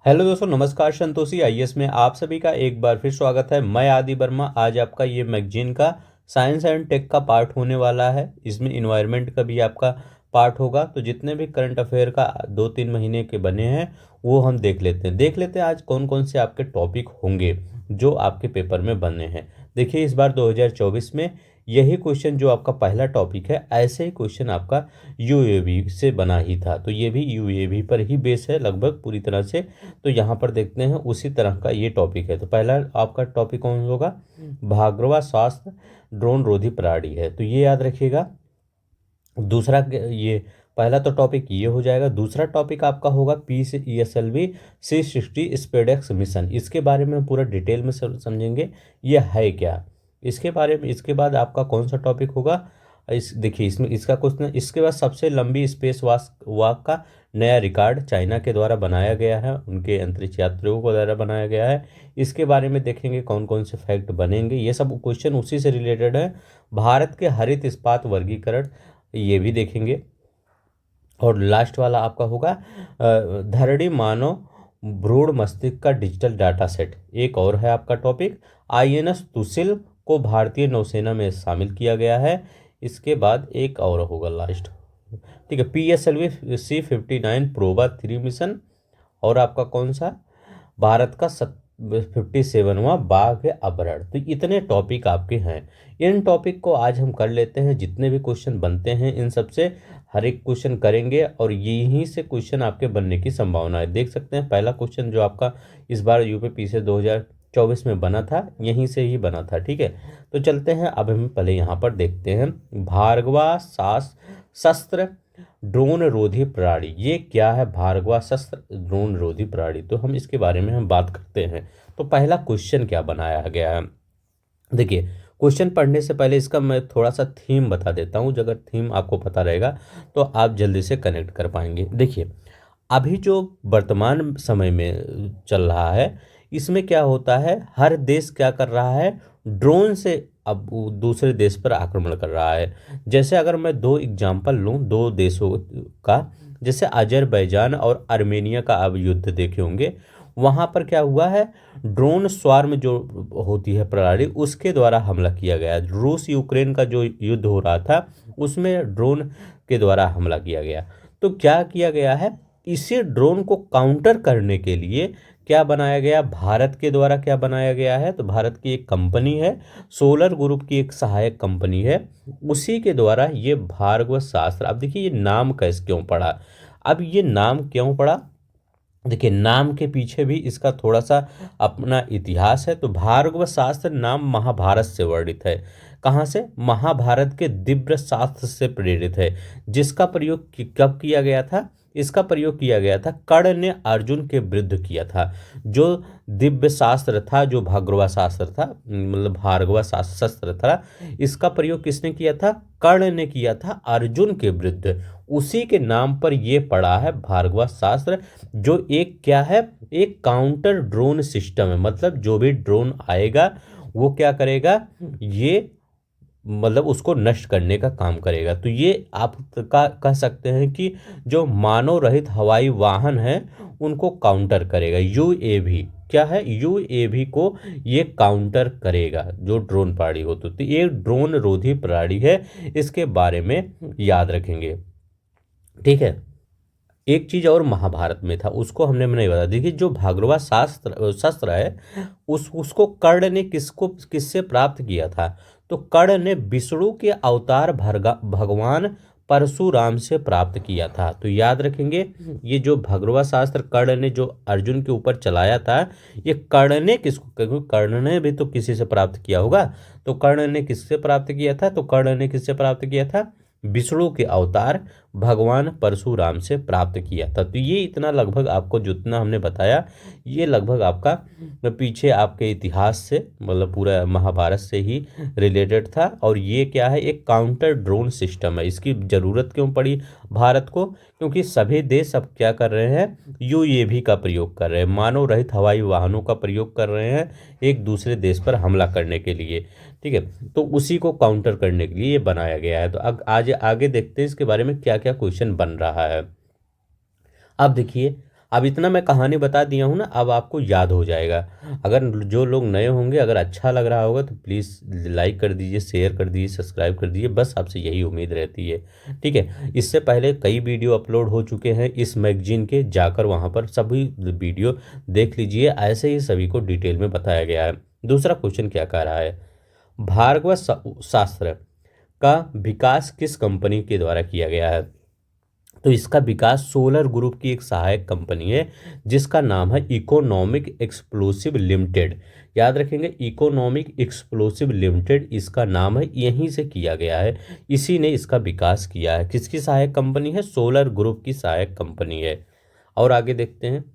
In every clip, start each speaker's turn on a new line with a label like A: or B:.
A: Hello दोस्तों, नमस्कार। Santoshi IAS में आप सभी का एक बार फिर स्वागत है। मैं आदि वर्मा। आज आपका ये मैगजीन का साइंस एंड टेक का पार्ट होने वाला है। इसमें इन्वायरमेंट का भी आपका पार्ट होगा। तो जितने भी करंट अफेयर का 2-3 महीने के बने हैं वो हम देख लेते हैं आज कौन कौन से आपके टॉपिक होंगे जो आपके पेपर में बने हैं। देखिए, इस बार 2024 में यही क्वेश्चन जो आपका पहला टॉपिक है, ऐसे ही क्वेश्चन आपका यूएवी से बना ही था। तो ये भी यूएवी पर ही बेस है लगभग पूरी तरह से। तो यहाँ पर देखते हैं उसी तरह का ये टॉपिक है। तो पहला आपका टॉपिक कौन होगा? भार्गवा स्वास्थ्य ड्रोन रोधी प्रणाली है, तो ये याद रखिएगा। दूसरा ये पहला तो टॉपिक ये हो जाएगा। दूसरा टॉपिक आपका होगा PCESLV C60 स्पेडेक्स मिशन। इसके बारे में पूरा डिटेल में समझेंगे ये है क्या, इसके बारे में। इसके बाद आपका कौन सा टॉपिक होगा? इस देखिए, इसमें इसका क्वेश्चन। इसके बाद सबसे लंबी स्पेस वॉक का नया रिकॉर्ड चाइना के द्वारा बनाया गया है, उनके अंतरिक्ष यात्रियों को द्वारा बनाया गया है। इसके बारे में देखेंगे कौन कौन से फैक्ट बनेंगे। ये सब क्वेश्चन उसी से रिलेटेड है। भारत के हरित इस्पात वर्गीकरण, ये भी देखेंगे। और लास्ट वाला आपका होगा धरणी मानव भ्रूण मस्तिष्क का डिजिटल डाटा सेट। एक और है आपका टॉपिक, INS तुसिल को भारतीय नौसेना में शामिल किया गया है। इसके बाद एक और होगा लास्ट, ठीक है, PSLV C59 प्रोबा 3 मिशन। और आपका कौन सा? भारत का 57वां बाघ अपहरण। तो इतने टॉपिक आपके हैं। इन टॉपिक को आज हम कर लेते हैं। जितने भी क्वेश्चन बनते हैं इन सब से हर एक क्वेश्चन करेंगे और यहीं से क्वेश्चन आपके बनने की संभावना है। देख सकते हैं पहला क्वेश्चन जो आपका इस बार यूपीपीएससी से 2024 में बना था, यहीं से ही बना था। ठीक है, तो चलते हैं। अब हम पहले यहाँ पर देखते हैं भार्गवा शस्त्र ड्रोन रोधी प्रणाली। ये क्या है भार्गवा शस्त्र ड्रोन रोधी प्रणाली? तो हम इसके बारे में हम बात करते हैं। तो पहला क्वेश्चन क्या बनाया गया है, देखिए। क्वेश्चन पढ़ने से पहले इसका मैं थोड़ा सा थीम बता देता हूँ। अगर थीम आपको पता रहेगा तो आप जल्दी से कनेक्ट कर पाएंगे। देखिए, अभी जो वर्तमान समय में चल रहा है, इसमें क्या होता है, हर देश क्या कर रहा है, ड्रोन से अब वो दूसरे देश पर आक्रमण कर रहा है। जैसे अगर मैं दो एग्जांपल लूँ दो देशों का, जैसे अजरबैजान और आर्मेनिया का अब युद्ध देखे होंगे। वहाँ पर क्या हुआ है, ड्रोन स्वार्म जो होती है प्रणाली, उसके द्वारा हमला किया गया। रूस यूक्रेन का जो युद्ध हो रहा था उसमें ड्रोन के द्वारा हमला किया गया। तो क्या किया गया है, इसी ड्रोन को काउंटर करने के लिए क्या बनाया गया, भारत के द्वारा क्या बनाया गया है, तो भारत की एक कंपनी है, सोलर ग्रुप की एक सहायक कंपनी है, उसी के द्वारा ये भार्गव शास्त्र। अब देखिए ये नाम कैसे क्यों पड़ा, अब ये नाम क्यों पड़ा, देखिए नाम के पीछे भी इसका थोड़ा सा अपना इतिहास है। तो भार्गव शास्त्र नाम महाभारत से वर्णित है। कहाँ से? महाभारत के दिव्य शास्त्र से प्रेरित है, जिसका प्रयोग कब किया गया था, इसका प्रयोग किया गया था कर्ण ने अर्जुन के विरुद्ध किया था। जो दिव्य शास्त्र था, जो भार्गवा शास्त्र था, मतलब भार्गवा शस्त्र था, इसका प्रयोग किसने किया था, कर्ण ने किया था अर्जुन के विरुद्ध। उसी के नाम पर यह पड़ा है भार्गवा शास्त्र, जो एक क्या है, एक काउंटर ड्रोन सिस्टम है। मतलब जो भी ड्रोन आएगा वो क्या करेगा, ये मतलब उसको नष्ट करने का काम करेगा। तो ये आप कह सकते हैं कि जो मानव रहित हवाई वाहन है उनको काउंटर करेगा। यूएवी क्या है, यूएवी को ये काउंटर करेगा जो ड्रोन प्रणाली होती है। तो ये ड्रोन रोधी प्रणाली है, इसके बारे में याद रखेंगे। ठीक है, एक चीज और महाभारत में था, उसको हमने नहीं बता। देखिए जो भार्गवा शास्त्र शस्त्र है उसको कर्ण ने किससे प्राप्त किया था, तो कर्ण ने विष्णु के अवतार भगवान परशुराम से प्राप्त किया था। तो याद रखेंगे, ये जो भगवा शास्त्र कर्ण ने जो अर्जुन के ऊपर चलाया था, ये कर्ण ने किसको, क्योंकि कर्ण ने भी तो किसी से प्राप्त किया होगा। तो कर्ण ने किससे प्राप्त किया था, तो कर्ण ने किससे प्राप्त किया था, विष्णु के अवतार भगवान परशुराम से प्राप्त किया था। तो ये इतना लगभग आपको जितना हमने बताया, ये लगभग आपका पीछे आपके इतिहास से, मतलब पूरा महाभारत से ही रिलेटेड था। और ये क्या है, एक काउंटर ड्रोन सिस्टम है। इसकी ज़रूरत क्यों पड़ी भारत को, क्योंकि सभी देश अब क्या कर रहे हैं, यूएवी का प्रयोग कर रहे हैं, मानव रहित हवाई वाहनों का प्रयोग कर रहे हैं एक दूसरे देश पर हमला करने के लिए। ठीक है, तो उसी को काउंटर करने के लिए ये बनाया गया है। तो अब आज आगे देखते हैं इसके बारे में क्या क्या क्वेश्चन बन रहा है। अब देखिए, अब इतना मैं कहानी बता दिया हूँ ना, अब आपको याद हो जाएगा। अगर जो लोग नए होंगे, अगर अच्छा लग रहा होगा तो प्लीज़ लाइक कर दीजिए, शेयर कर दीजिए, सब्सक्राइब कर दीजिए, बस आपसे यही उम्मीद रहती है। ठीक है, इससे पहले कई वीडियो अपलोड हो चुके हैं इस मैगजीन के, जाकर वहाँ पर सभी वीडियो देख लीजिए, ऐसे ही सभी को डिटेल में बताया गया है। दूसरा क्वेश्चन क्या कह रहा है, भार्गव शास्त्र का विकास किस कंपनी के द्वारा किया गया है? तो इसका विकास सोलर ग्रुप की एक सहायक कंपनी है जिसका नाम है इकोनॉमिक एक्सप्लोसिव लिमिटेड। याद रखेंगे, इकोनॉमिक एक्सप्लोसिव लिमिटेड इसका नाम है, यहीं से किया गया है, इसी ने इसका विकास किया है। किसकी सहायक कंपनी है? सोलर ग्रुप की सहायक कंपनी है। और आगे देखते हैं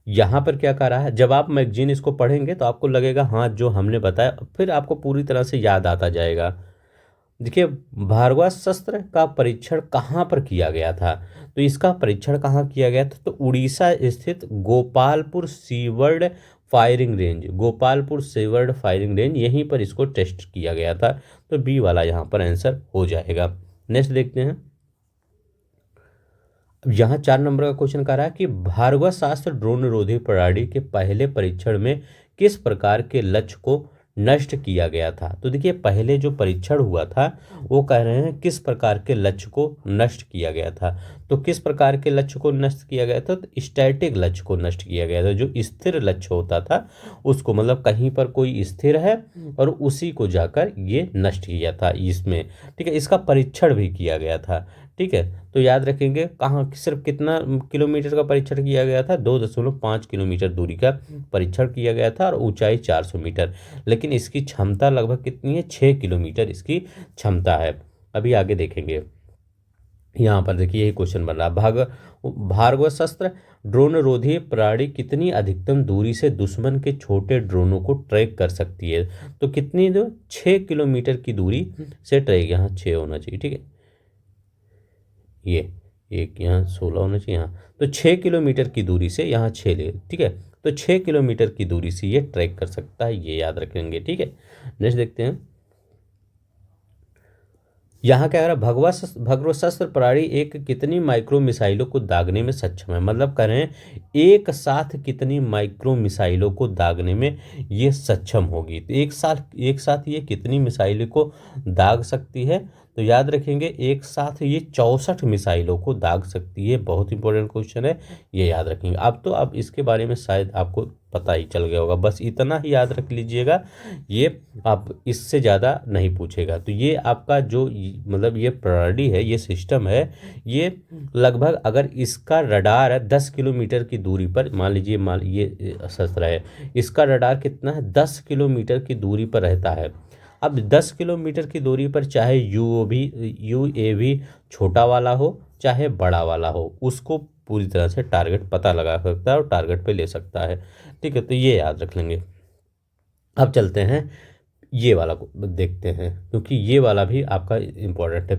A: यहाँ पर क्या कह रहा है। जब आप मैगजीन इसको पढ़ेंगे तो आपको लगेगा हाँ जो हमने बताया, फिर आपको पूरी तरह से याद आता जाएगा। देखिए, भार्गवास्त्र का परीक्षण कहाँ पर किया गया था? तो इसका परीक्षण कहाँ किया गया था? तो उड़ीसा स्थित Gopalpur seaward firing range, Gopalpur seaward firing range, यहीं पर इसको टेस्ट किया गया था। तो बी वाला यहाँ पर आंसर हो जाएगा। नेक्स्ट देखते हैं, अब यहाँ 4 नंबर का क्वेश्चन कह रहा है कि भार्गवास्त्र ड्रोन रोधी प्रणाली के पहले परीक्षण में किस प्रकार के लक्ष्य को नष्ट किया गया था? तो देखिए, पहले जो परीक्षण हुआ था वो कह रहे हैं किस प्रकार के लक्ष्य को नष्ट किया गया था। तो किस प्रकार के लक्ष्य को नष्ट किया गया था? तो स्टैटिक लक्ष्य को नष्ट किया गया था। जो स्थिर लक्ष्य होता था उसको, मतलब कहीं पर कोई स्थिर है और उसी को जाकर ये नष्ट किया था इसमें। ठीक है, इसका परीक्षण भी किया गया था। ठीक है, तो याद रखेंगे कहाँ सिर्फ कितना किलोमीटर का परीक्षण किया गया था? 2.5 किलोमीटर दूरी का परीक्षण किया गया था और ऊंचाई 400 मीटर। लेकिन इसकी क्षमता लगभग कितनी है? 6 किलोमीटर इसकी क्षमता है। अभी आगे देखेंगे, यहाँ पर देखिए यही क्वेश्चन बन रहा है, भार्गवास्त्र ड्रोन रोधी प्रणाली कितनी अधिकतम दूरी से दुश्मन के छोटे ड्रोनों को ट्रैक कर सकती है? तो कितनी दूर? 6 किलोमीटर की दूरी से ट्रैक, यहाँ 6 होना चाहिए। ठीक है, ये एक यहाँ 16 होना चाहिए यहाँ। तो 6 किलोमीटर की दूरी से यहाँ 6 ले, ठीक है, तो 6 किलोमीटर की दूरी से ये ट्रैक कर सकता है, ये याद रखेंगे। ठीक है, नेक्स्ट देखते हैं, यहाँ क्या कह रहा है, भगवशस्त्र प्रणाली एक कितनी माइक्रो मिसाइलों को दागने में सक्षम है? मतलब कह रहे हैं एक साथ कितनी माइक्रो मिसाइलों को दागने में ये सक्षम होगी। तो एक साथ ये कितनी मिसाइलों को दाग सकती है? तो याद रखेंगे एक साथ ये 64 मिसाइलों को दाग सकती है। बहुत इंपॉर्टेंट क्वेश्चन है, ये याद रखेंगे। अब तो अब इसके बारे में शायद आपको पता ही चल गया होगा, बस इतना ही याद रख लीजिएगा, ये आप इससे ज़्यादा नहीं पूछेगा। तो ये आपका जो मतलब ये प्रणाली है, ये सिस्टम है, ये लगभग अगर इसका रडार है 10 किलोमीटर की दूरी पर, मान लीजिए ये शस्त्र है, इसका रडार कितना है? 10 किलोमीटर की दूरी पर रहता है। अब 10 किलोमीटर की दूरी पर चाहे यूएवी छोटा वाला हो चाहे बड़ा वाला हो, उसको पूरी तरह से टारगेट पता लगा सकता है और टारगेट पे ले सकता है। ठीक है, तो ये याद रख लेंगे। अब चलते हैं ये वाला को देखते हैं, क्योंकि ये वाला भी आपका इम्पोर्टेंट है।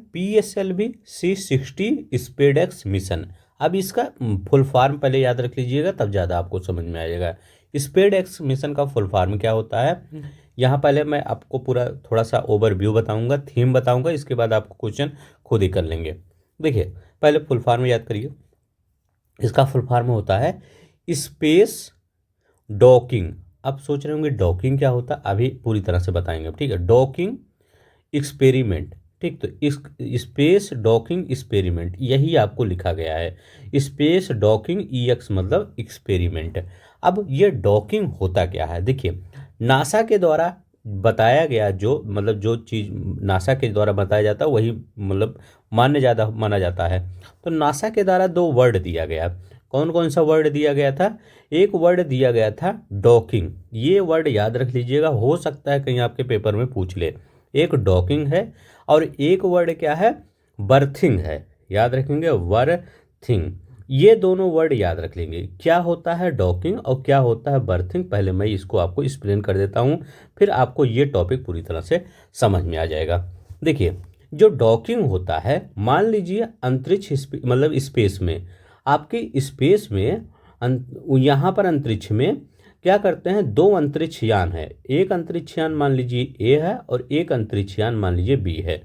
A: PSLV-C60 SpaDeX mission. अब इसका फुल फॉर्म पहले याद रख लीजिएगा, तब ज़्यादा आपको समझ में आ जाएगा। स्पेडेक्स मिशन का फुल फॉर्म क्या होता है? यहाँ पहले मैं आपको पूरा थोड़ा सा ओवरव्यू बताऊंगा, थीम बताऊंगा, इसके बाद आपको क्वेश्चन खुद ही कर लेंगे। देखिए, पहले फुल फॉर्म याद करिए। इसका फुल फॉर्म होता है स्पेस डॉकिंग। अब सोच रहे होंगे डॉकिंग क्या होता है, अभी पूरी तरह से बताएंगे। ठीक है, डॉकिंग एक्सपेरिमेंट। ठीक, तो इस स्पेस डॉकिंग एक्सपेरिमेंट यही आपको लिखा गया है, स्पेस डॉकिंग EX मतलब एक्सपेरिमेंट। अब ये डॉकिंग होता क्या है? देखिए, नासा के द्वारा बताया गया, जो मतलब जो चीज़ नासा के द्वारा बताया जाता है वही मतलब माना जाता है। तो नासा के द्वारा 2 वर्ड दिया गया। कौन कौन सा वर्ड दिया गया था? एक वर्ड दिया गया था डॉकिंग, ये वर्ड याद रख लीजिएगा, हो सकता है कहीं आपके पेपर में पूछ ले। एक डॉकिंग है और एक वर्ड क्या है? बर्थिंग है। याद रखेंगे, बर्थिंग, ये दोनों वर्ड याद रख लेंगे। क्या होता है डॉकिंग और क्या होता है बर्थिंग, पहले मैं इसको आपको एक्सप्लेन कर देता हूँ, फिर आपको ये टॉपिक पूरी तरह से समझ में आ जाएगा। देखिए, जो डॉकिंग होता है, मान लीजिए अंतरिक्ष मतलब स्पेस में, आपके स्पेस में यहाँ पर अंतरिक्ष में क्या करते हैं? 2 अंतरिक्ष यान है, एक अंतरिक्ष यान मान लीजिए A है और एक अंतरिक्ष यान मान लीजिए B है।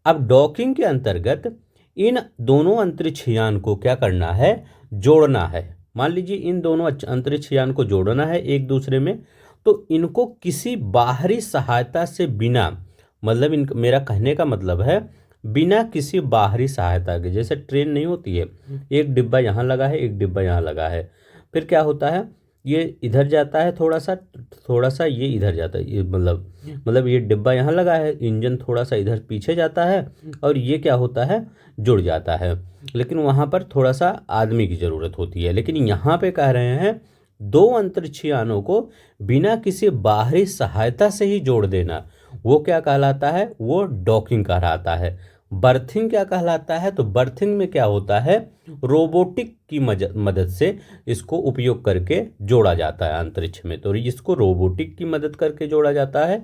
A: अब डॉकिंग के अंतर्गत इन दोनों अंतरिक्ष यान को क्या करना है, जोड़ना है। मान लीजिए इन दोनों अंतरिक्ष यान को जोड़ना है एक दूसरे में, तो इनको किसी बाहरी सहायता से बिना, मतलब इन, मेरा कहने का मतलब है बिना किसी बाहरी सहायता के, जैसे ट्रेन नहीं होती है, एक डिब्बा यहाँ लगा है एक डिब्बा यहाँ लगा है, फिर क्या होता है ये इधर जाता है थोड़ा सा ये इधर जाता है, ये मतलब ये डिब्बा यहाँ लगा है, इंजन थोड़ा सा इधर पीछे जाता है और ये क्या होता है, जुड़ जाता है। लेकिन वहाँ पर थोड़ा सा आदमी की ज़रूरत होती है, लेकिन यहाँ पे कह रहे हैं दो अंतरिक्ष यानों को बिना किसी बाहरी सहायता से ही जोड़ देना, वो क्या कहलाता है, वो डॉकिंग कहलाता है। बर्थिंग क्या कहलाता है, तो बर्थिंग में क्या होता है, रोबोटिक की मदद से इसको उपयोग करके जोड़ा जाता है अंतरिक्ष में, तो इसको रोबोटिक की मदद करके जोड़ा जाता है।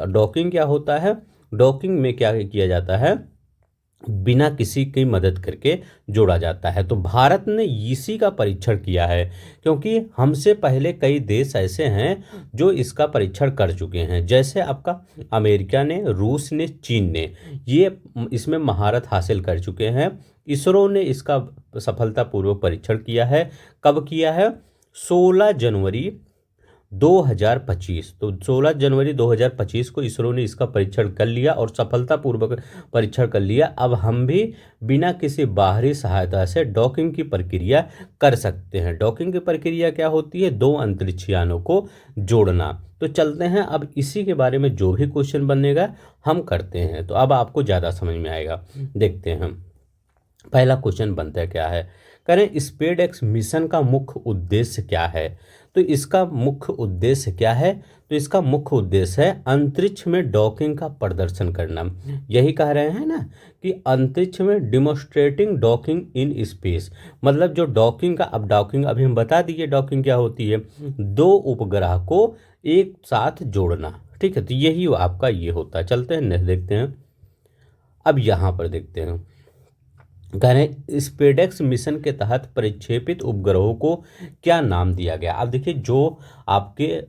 A: डॉकिंग क्या होता है, डॉकिंग में क्या किया जाता है, बिना किसी की मदद करके जोड़ा जाता है। तो भारत ने इसी का परीक्षण किया है, क्योंकि हमसे पहले कई देश ऐसे हैं जो इसका परीक्षण कर चुके हैं, जैसे आपका अमेरिका ने, रूस ने, चीन ने, ये इसमें महारत हासिल कर चुके हैं। इसरो ने इसका सफलतापूर्वक परीक्षण किया है। कब किया है, 16 जनवरी 2025, तो 16 जनवरी 2025 को इसरो ने इसका परीक्षण कर लिया और सफलतापूर्वक परीक्षण कर लिया। अब हम भी बिना किसी बाहरी सहायता से डॉकिंग की प्रक्रिया कर सकते हैं। डॉकिंग की प्रक्रिया क्या होती है, दो अंतरिक्ष यानों को जोड़ना। तो चलते हैं अब इसी के बारे में जो भी क्वेश्चन बनेगा हम करते हैं, तो अब आपको ज़्यादा समझ में आएगा। देखते हैं पहला क्वेश्चन बनता है क्या है, करें स्पेड एक्स मिशन का मुख्य उद्देश्य क्या है। तो इसका मुख्य उद्देश्य क्या है, तो इसका मुख्य उद्देश्य है अंतरिक्ष में डॉकिंग का प्रदर्शन करना। यही कह रहे हैं ना कि अंतरिक्ष में डिमोन्स्ट्रेटिंग डॉकिंग इन स्पेस, मतलब जो डॉकिंग का, अब डॉकिंग अभी हम बता दिए डॉकिंग क्या होती है, दो उपग्रह को एक साथ जोड़ना। ठीक है, तो यही आपका ये होता है। चलते हैं देखते हैं, अब यहाँ पर देखते हैं, कह रहे हैं स्पेडेक्स मिशन के तहत प्रक्षेपित उपग्रहों को क्या नाम दिया गया। अब देखिए जो आपके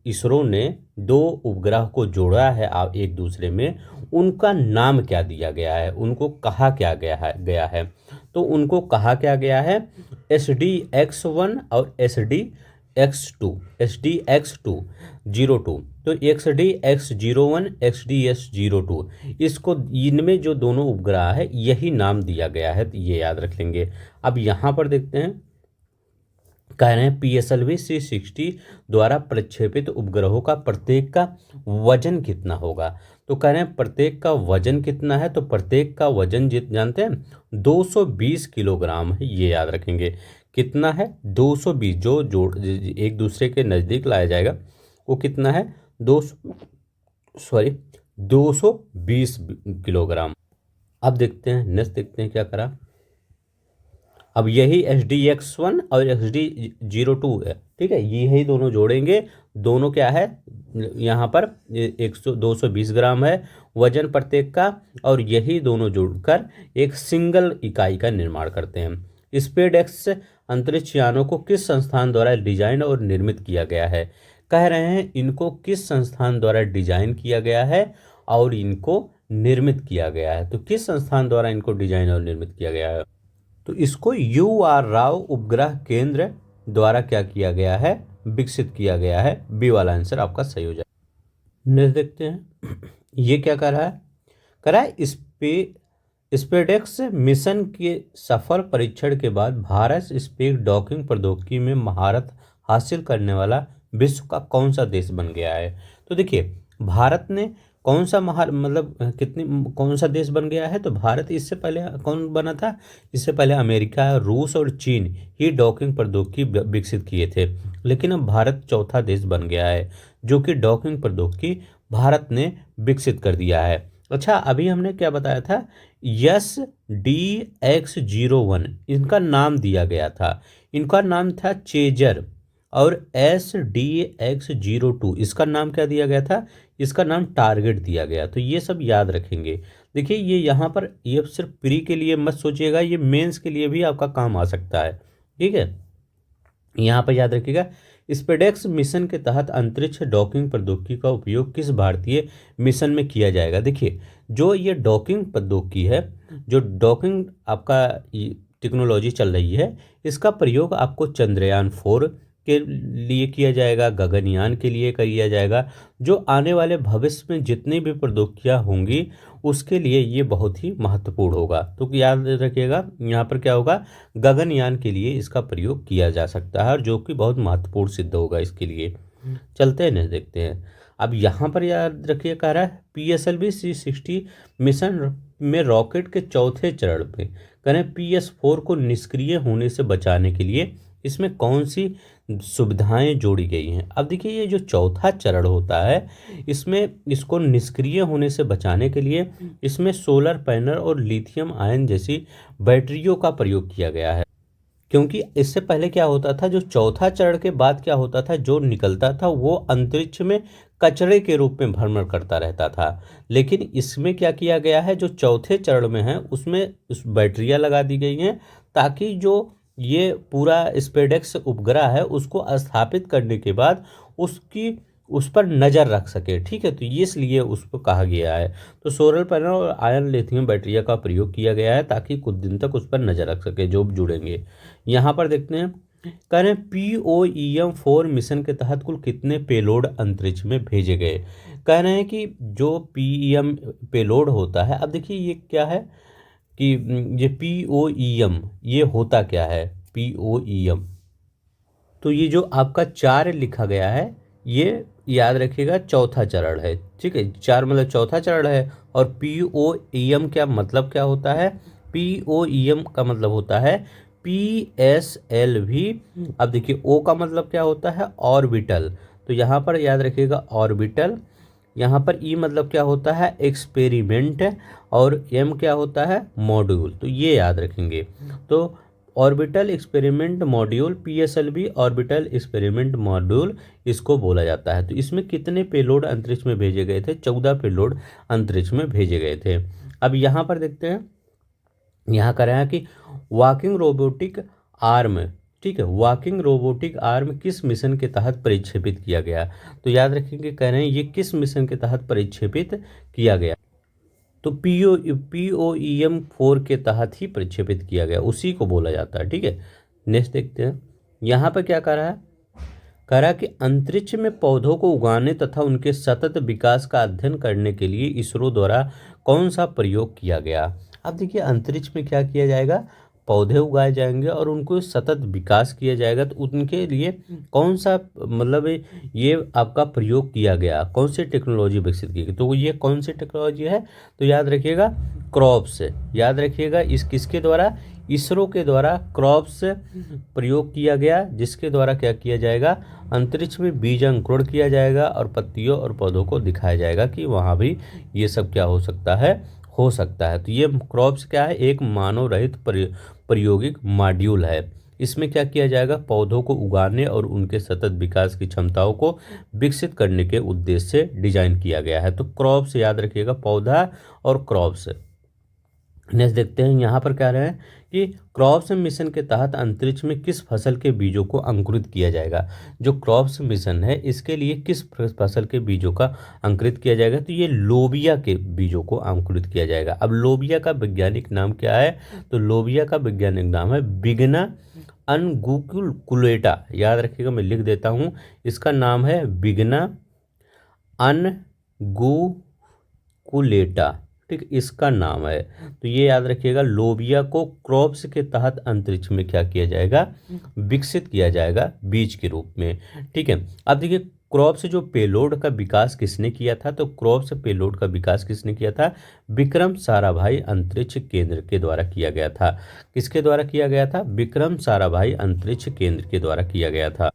A: इसरो ने दो उपग्रह को जोड़ा है आप एक दूसरे में, उनका नाम क्या दिया गया है, उनको कहा क्या गया है, तो उनको कहा क्या गया है, SDX-1 और SDX-2 तो XDX-01 XDS-02, इसको इनमें जो दोनों उपग्रह है यही नाम दिया गया है, तो ये याद रख लेंगे। अब यहाँ पर देखते हैं, कह रहे हैं PSLV-C60 द्वारा प्रक्षेपित उपग्रहों का प्रत्येक का वजन कितना होगा। तो कह रहे हैं प्रत्येक का वजन कितना है, तो प्रत्येक का वजन जानते हैं 220 किलोग्राम है, ये याद रखेंगे। कितना है, 220, जो जोड़ एक दूसरे के नज़दीक लाया जाएगा वो कितना है, 220 किलोग्राम। अब देखते हैं नेक्स्ट, देखते हैं क्या करा। अब यही SDX-1 और XD-02 है, ठीक है, यही दोनों जोड़ेंगे। दोनों क्या है, यहाँ पर 220 ग्राम है वजन प्रत्येक का, और यही दोनों जोड़कर एक सिंगल इकाई का निर्माण करते हैं। स्पेडएक्स अंतरिक्ष यानों को किस संस्थान द्वारा डिजाइन और निर्मित किया गया है। कह रहे हैं इनको किस संस्थान द्वारा डिजाइन किया गया है और इनको निर्मित किया गया है। तो किस संस्थान द्वारा इनको डिजाइन और निर्मित किया गया है, तो इसको UR राव उपग्रह केंद्र द्वारा क्या किया गया है, विकसित किया गया है। बी वाला आंसर आपका सही हो जाए। नेक्स्ट देखते हैं, ये क्या कर रहा है स्पेडेक्स मिशन के सफल परीक्षण के बाद भारत स्पेस डॉकिंग प्रौद्योगिकी में महारत हासिल करने वाला विश्व का कौन सा देश बन गया है। तो देखिए भारत ने कौन सा कौन सा देश बन गया है, तो भारत इससे पहले कौन बना था, इससे पहले अमेरिका, रूस और चीन ही डॉकिंग प्रौद्योगिकी विकसित किए थे, लेकिन अब भारत चौथा देश बन गया है जो कि डॉकिंग प्रौद्योगिकी भारत ने विकसित कर दिया है। अच्छा, अभी हमने क्या बताया था, SDX-01 इनका नाम दिया गया था, इनका नाम था चेजर, और SDX-02 इसका नाम क्या दिया गया था, इसका नाम टारगेट दिया गया। तो ये सब याद रखेंगे। देखिए ये यहाँ पर ये सिर्फ प्री के लिए मत सोचिएगा, ये मेंस के लिए भी आपका काम आ सकता है, ठीक है। यहाँ पर याद रखिएगा, स्पेडेक्स मिशन के तहत अंतरिक्ष डॉकिंग प्रौद्योगिकी का उपयोग किस भारतीय मिशन में किया जाएगा। देखिए, जो ये डॉकिंग प्रौद्योगिकी है, जो डॉकिंग आपका टेक्नोलॉजी चल रही है, इसका प्रयोग आपको चंद्रयान 4 के लिए किया जाएगा, गगनयान के लिए किया जाएगा। जो आने वाले भविष्य में जितनी भी प्रौद्योगिकियाँ होंगी उसके लिए ये बहुत ही महत्वपूर्ण होगा। तो याद रखिएगा, यहाँ पर क्या होगा, गगनयान के लिए इसका प्रयोग किया जा सकता है और जो कि बहुत महत्वपूर्ण सिद्ध होगा इसके लिए। चलते हैं नेक्स्ट देखते हैं। अब यहाँ पर याद रखिए, कह रहा है PSLV-C60 मिशन में रॉकेट के चौथे चरण में करें PS4 को निष्क्रिय होने से बचाने के लिए इसमें कौन सी सुविधाएं जोड़ी गई हैं। अब देखिए, ये जो चौथा चरण होता है, इसमें इसको निष्क्रिय होने से बचाने के लिए इसमें सोलर पैनल और लिथियम आयन जैसी बैटरियों का प्रयोग किया गया है। क्योंकि इससे पहले क्या होता था, जो चौथा चरण के बाद क्या होता था, जो निकलता था वो अंतरिक्ष में कचरे के रूप में भ्रमण करता रहता था। लेकिन इसमें क्या किया गया है, जो चौथे चरण में है उसमें उस बैटरियां लगा दी गई हैं, ताकि जो ये पूरा स्पेडेक्स उपग्रह है उसको स्थापित करने के बाद उसकी उस पर नज़र रख सके। ठीक है, तो ये इसलिए उसको कहा गया है। तो सोलर पैनल और आयन लिथियम बैटरिया का प्रयोग किया गया है ताकि कुछ दिन तक उस पर नज़र रख सके जो जुड़ेंगे। यहाँ पर देखते हैं, कह रहे हैं POEM-4 मिशन के तहत कुल कितने पेलोड अंतरिक्ष में भेजे गए। कह रहे हैं कि जो PEM पेलोड होता है, अब देखिए ये क्या है कि ये POEM ये होता क्या है। POEM, तो ये जो आपका 4 लिखा गया है, ये याद रखिएगा चौथा चरण है। ठीक है, 4 मतलब चौथा चरण है। और POEM क्या मतलब क्या होता है, POEM का मतलब होता है PSLV। अब देखिए, O का मतलब क्या होता है, ऑर्बिटल। तो यहाँ पर याद रखिएगा ऑर्बिटल। यहाँ पर E मतलब क्या होता है, एक्सपेरिमेंट। और M क्या होता है, मॉड्यूल। तो ये याद रखेंगे। तो orbital experiment module, PSLV orbital experiment module इसको बोला जाता है। तो इसमें कितने पेलोड अंतरिक्ष में भेजे गए थे, 14 पेलोड अंतरिक्ष में भेजे गए थे। अब यहाँ पर देखते हैं, यहाँ कह रहे हैं कि वॉकिंग रोबोटिक आर्म, ठीक है, वॉकिंग रोबोटिक आर्म किस मिशन के तहत परिक्षेपित किया गया। तो याद रखेंगे, कह रहे हैं ये किस मिशन के तहत परिक्षेपित किया गया। तो POEM-4 के तहत ही प्रक्षेपित किया गया, उसी को बोला जाता है। ठीक है, नेक्स्ट देखते हैं। यहाँ पर क्या कह रहा है, कह रहा है कि अंतरिक्ष में पौधों को उगाने तथा उनके सतत विकास का अध्ययन करने के लिए इसरो द्वारा कौन सा प्रयोग किया गया। अब देखिए, अंतरिक्ष में क्या किया जाएगा, पौधे उगाए जाएंगे और उनको सतत विकास किया जाएगा। तो उनके लिए कौन सा मतलब ये आपका प्रयोग किया गया, कौन सी टेक्नोलॉजी विकसित की गई। तो ये कौन सी टेक्नोलॉजी है, तो याद रखिएगा क्रॉप्स। याद रखिएगा, इस किसके द्वारा, इसरो के द्वारा क्रॉप्स प्रयोग किया गया, जिसके द्वारा क्या किया जाएगा, अंतरिक्ष में बीज अंकुरण किया जाएगा और पत्तियों और पौधों को दिखाया जाएगा कि वहाँ भी ये सब क्या हो सकता है, हो सकता है। तो ये क्रॉप्स क्या है, एक मानव रहित प्रायोगिक मॉड्यूल है। इसमें क्या किया जाएगा, पौधों को उगाने और उनके सतत विकास की क्षमताओं को विकसित करने के उद्देश्य से डिजाइन किया गया है। तो क्रॉप्स याद रखिएगा, पौधा और क्रॉप्स। नेक्स्ट देखते हैं, यहाँ पर कह रहे हैं कि क्रॉप्स मिशन के तहत अंतरिक्ष में किस फसल के बीजों को अंकुरित किया जाएगा। जो क्रॉप्स मिशन है इसके लिए किस फसल के बीजों का अंकुरित किया जाएगा, तो ये लोबिया के बीजों को अंकुरित किया जाएगा। अब लोबिया का वैज्ञानिक नाम क्या है, तो लोबिया का वैज्ञानिक नाम है बिगना अनगुकुलेटा। याद रखिएगा, मैं लिख देता हूँ, इसका नाम है बिगना अनगुकुलेटा। ठीक, इसका नाम है। तो ये याद रखिएगा, लोबिया को क्रॉप्स के तहत अंतरिक्ष में क्या किया जाएगा, विकसित किया जाएगा बीज के रूप में। ठीक है, अब देखिए, क्रॉप्स जो पेलोड का विकास किसने किया था, तो क्रॉप्स पेलोड का विकास किसने किया था, विक्रम साराभाई अंतरिक्ष केंद्र के द्वारा किया गया था। किसके द्वारा किया गया था, विक्रम साराभाई अंतरिक्ष केंद्र के द्वारा किया गया था।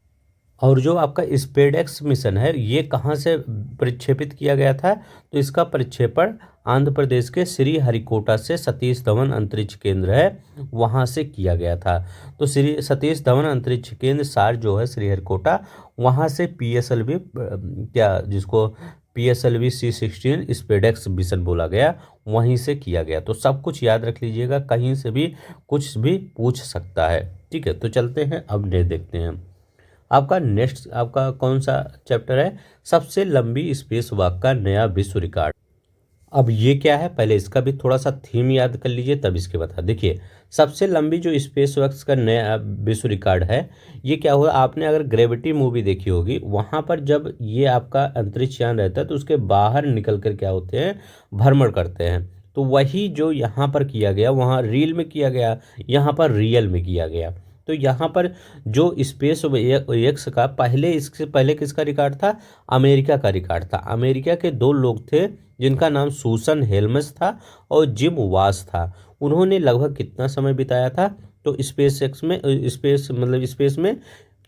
A: और जो आपका स्पेडेक्स मिशन है ये कहाँ से प्रक्षेपित किया गया था, तो इसका प्रक्षेपण आंध्र प्रदेश के श्री हरिकोटा से सतीश धवन अंतरिक्ष केंद्र है, वहाँ से किया गया था। तो श्री सतीश धवन अंतरिक्ष केंद्र सार जो है श्री हरिकोटा, वहाँ से PSLV क्या जिसको PSLV-C16 स्पेडेक्स मिशन बोला गया, वहीं से किया गया। तो सब कुछ याद रख लीजिएगा, कहीं से भी कुछ भी पूछ सकता है। ठीक है, तो चलते हैं अब देखते हैं। आपका नेक्स्ट आपका कौन सा चैप्टर है, सबसे लंबी स्पेस वॉक का नया विश्व रिकॉर्ड। अब ये क्या है, पहले इसका भी थोड़ा सा थीम याद कर लीजिए तब इसके बता। देखिए सबसे लंबी जो स्पेस वॉक का नया विश्व रिकॉर्ड है, ये क्या हुआ, आपने अगर ग्रेविटी मूवी देखी होगी, वहाँ पर जब ये आपका अंतरिक्ष यान रहता है तो उसके बाहर निकल कर क्या होते हैं, भ्रमण करते हैं। तो वही जो यहाँ पर किया गया, वहाँ रील में किया गया, यहाँ पर रियल में किया गया। तो यहाँ पर जो स्पेस एक्स का पहले, इससे पहले किसका रिकॉर्ड था, अमेरिका का रिकॉर्ड था। अमेरिका के दो लोग थे जिनका नाम सूसन हेल्मस था और जिम वास था। उन्होंने लगभग कितना समय बिताया था, तो स्पेस एक्स में, स्पेस मतलब स्पेस में,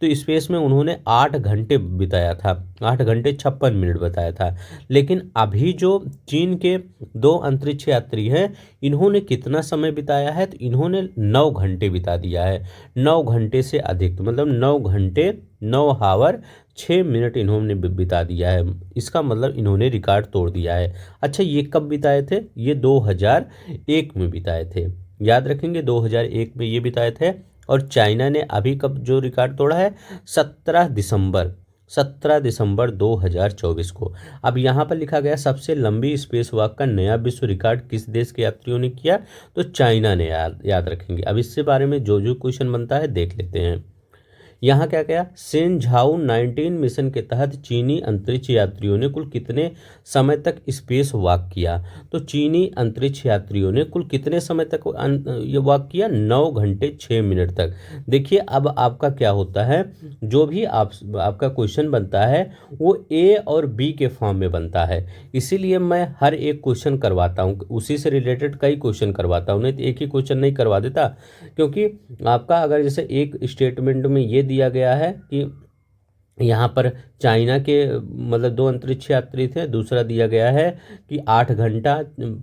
A: तो स्पेस में उन्होंने 8 घंटे बिताया था, 8 घंटे 56 मिनट बताया था। लेकिन अभी जो चीन के दो अंतरिक्ष यात्री हैं, इन्होंने कितना समय बिताया है, तो इन्होंने 9 घंटे बिता दिया है। 9 घंटे से अधिक, तो मतलब 9 घंटे 9 आवर 6 मिनट इन्होंने बिता दिया है। इसका मतलब इन्होंने रिकॉर्ड तोड़ दिया है। अच्छा ये कब बिताए थे, ये 2001 में बिताए थे, याद रखेंगे 2001 में ये बिताए थे। और चाइना ने अभी कब जो रिकॉर्ड तोड़ा है, 17 दिसंबर 2024 को। अब यहाँ पर लिखा गया सबसे लंबी स्पेस वॉक का नया विश्व रिकॉर्ड किस देश के यात्रियों ने किया, तो चाइना ने। याद रखेंगे। अब इससे बारे में जो जो क्वेश्चन बनता है देख लेते हैं। यहाँ क्या क्या, सेनझाओ 19 मिशन के तहत चीनी अंतरिक्ष यात्रियों ने कुल कितने समय तक स्पेस वॉक किया, तो चीनी अंतरिक्ष यात्रियों ने कुल कितने समय तक ये वॉक किया, 9 घंटे 6 मिनट तक। देखिए अब आपका क्या होता है, जो भी आपका क्वेश्चन बनता है वो ए और बी के फॉर्म में बनता है, इसीलिए मैं हर एक क्वेश्चन करवाता हूँ, उसी से रिलेटेड कई क्वेश्चन करवाता हूँ, नहीं तो एक ही क्वेश्चन नहीं करवा देता। क्योंकि आपका अगर जैसे एक स्टेटमेंट में ये दिया गया है कि यहाँ पर चाइना के मतलब दो अंतरिक्ष यात्री थे, दूसरा दिया गया है कि 8 घंटा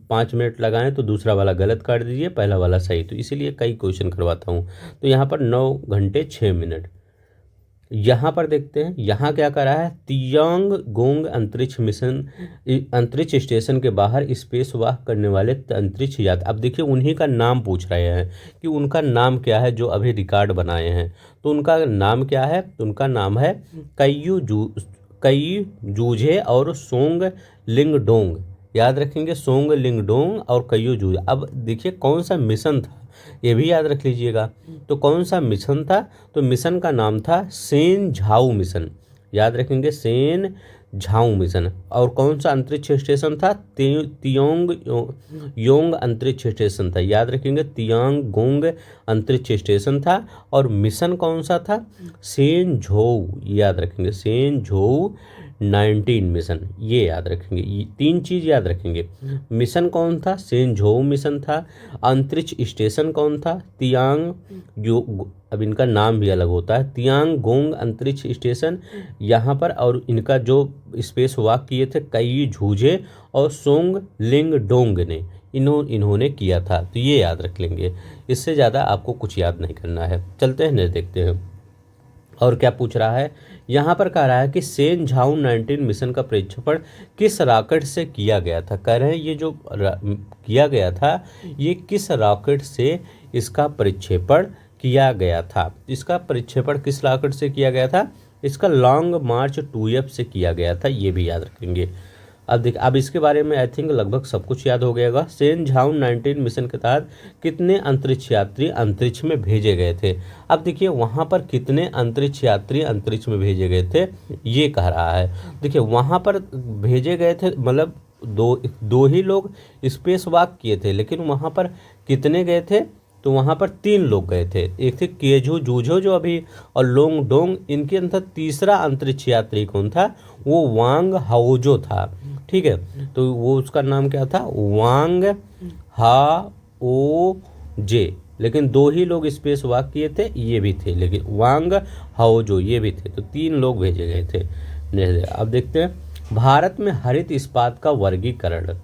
A: 5 मिनट लगाएं, तो दूसरा वाला गलत काट दीजिए, पहला वाला सही। तो इसीलिए कई क्वेश्चन करवाता हूँ। तो यहाँ पर 9 घंटे 6 मिनट। यहाँ पर देखते हैं, यहाँ क्या करा है, तियांग गोंग अंतरिक्ष मिशन, अंतरिक्ष स्टेशन के बाहर स्पेस वॉक करने वाले अंतरिक्ष यात्री। अब देखिए उन्हीं का नाम पूछ रहे हैं कि उनका नाम क्या है जो अभी रिकॉर्ड बनाए हैं, तो उनका नाम क्या है, तो उनका नाम है कई जूझे और सोंग लिंगडोंग। याद रखेंगे, सोंग लिंगडोंग और कईयू जूझे। अब देखिए कौन सा मिशन था, ये भी याद रख लीजिएगा। तो कौन सा मिशन था, तो मिशन का नाम था सेन झाऊ मिशन। याद रखेंगे, सेन झाऊ मिशन। और कौन सा अंतरिक्ष स्टेशन था, तियांग योंग अंतरिक्ष स्टेशन था। याद रखेंगे, तियांग गोंग अंतरिक्ष स्टेशन था। और मिशन कौन सा था, सेन झोऊ। याद रखेंगे, सेन झोऊ 19 मिशन, ये याद रखेंगे। ये 3 चीज़ याद रखेंगे। मिशन कौन था, सेनझोऊ मिशन था। अंतरिक्ष स्टेशन कौन था, तियांग जो, अब इनका नाम भी अलग होता है, तियांग गोंग अंतरिक्ष स्टेशन यहाँ पर। और इनका जो स्पेस वॉक किए थे कई झूझे और सोंग लिंग डोंग ने, इन्होंने किया था। तो ये याद रख लेंगे, इससे ज़्यादा आपको कुछ याद नहीं करना है। चलते हैं नेक्स्ट देखते हैं और क्या पूछ रहा है। यहाँ पर कह रहा है कि सेन झाऊ 19 मिशन का प्रक्षेपण किस रॉकेट से किया गया था। कह रहे हैं ये जो किया गया था, ये किस रॉकेट से इसका प्रक्षेपण किया गया था। इसका प्रक्षेपण किस रॉकेट से किया गया था, इसका लॉन्ग मार्च 2F से किया गया था, ये भी याद रखेंगे। अब इसके बारे में आई थिंक लगभग सब कुछ याद हो गया। सेन झाऊ 19 मिशन के तहत कितने अंतरिक्ष यात्री अंतरिक्ष में भेजे गए थे। अब देखिए वहाँ पर कितने अंतरिक्ष यात्री अंतरिक्ष में भेजे गए थे, ये कह रहा है। देखिए वहाँ पर भेजे गए थे, मतलब दो ही लोग स्पेस वॉक किए थे, लेकिन वहाँ पर कितने गए थे, तो वहाँ पर 3 लोग गए थे। एक थे केझू जूझो जो अभी, और लोंग डोंग। इनके अंदर तीसरा अंतरिक्ष यात्री कौन था, वो वांग हाओजो था। ठीक है, तो वो उसका नाम क्या था, वांग हाओजे। लेकिन 2 ही लोग स्पेस वॉक किए थे, ये भी थे, लेकिन वांग हाओजो ये भी थे। तो 3 लोग भेजे गए थे। अब देखते हैं भारत में हरित इस्पात का वर्गीकरण।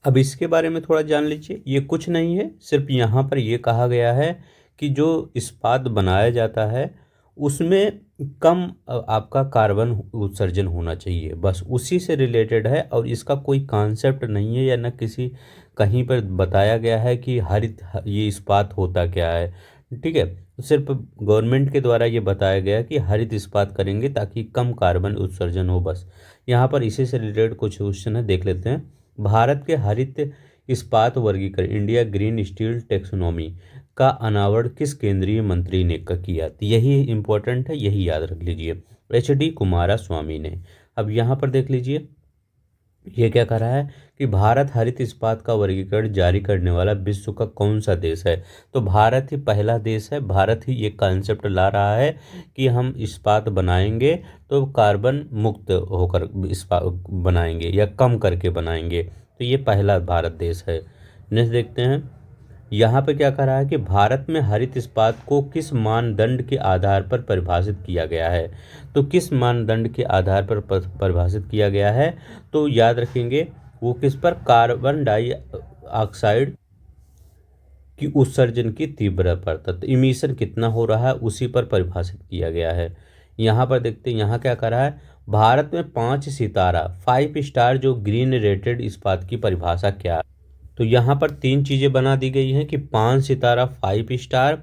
A: अब इसके बारे में थोड़ा जान लीजिए। ये कुछ नहीं है, सिर्फ यहाँ पर ये कहा गया है कि जो इस्पात बनाया जाता है उसमें कम आपका कार्बन उत्सर्जन होना चाहिए, बस उसी से रिलेटेड है। और इसका कोई कॉन्सेप्ट नहीं है, या न किसी कहीं पर बताया गया है कि हरित ये इस्पात होता क्या है। ठीक है, तो सिर्फ गवर्नमेंट के द्वारा ये बताया गया कि हरित इस्पात करेंगे ताकि कम कार्बन उत्सर्जन हो बस। यहाँ पर इसी से रिलेटेड कुछ क्वेश्चन है, देख लेते हैं। भारत के हरित इस्पात वर्गीकरण इंडिया ग्रीन स्टील टेक्सोनॉमी का अनावरण किस केंद्रीय मंत्री ने किया? तो यही इंपॉर्टेंट है, यही याद रख लीजिए, HD कुमारा स्वामी ने। अब यहाँ पर देख लीजिए, ये क्या कर रहा है कि भारत हरित इस्पात का वर्गीकरण जारी करने वाला विश्व का कौन सा देश है? तो भारत ही पहला देश है। भारत ही ये कॉन्सेप्ट ला रहा है कि हम इस्पात बनाएंगे तो कार्बन मुक्त होकर इस्पात बनाएंगे या कम करके बनाएंगे, तो ये पहला भारत देश है। नेक्स्ट देखते हैं, यहाँ पे क्या कह रहा है कि भारत में हरित इस्पात को किस मानदंड के आधार पर परिभाषित किया गया है? तो किस मानदंड के आधार पर परिभाषित किया गया है? तो याद रखेंगे वो किस पर, कार्बन डाइऑक्साइड की उत्सर्जन की तीव्रता पर, तो इमिशन कितना हो रहा है उसी पर परिभाषित किया गया है। यहाँ पर देखते हैं, यहाँ क्या कर रहा है, भारत में 5 सितारा 5 स्टार जो ग्रीन रेटेड इस्पात की परिभाषा क्या है? तो यहाँ पर 3 चीज़ें बना दी गई हैं कि 5 सितारा 5 स्टार,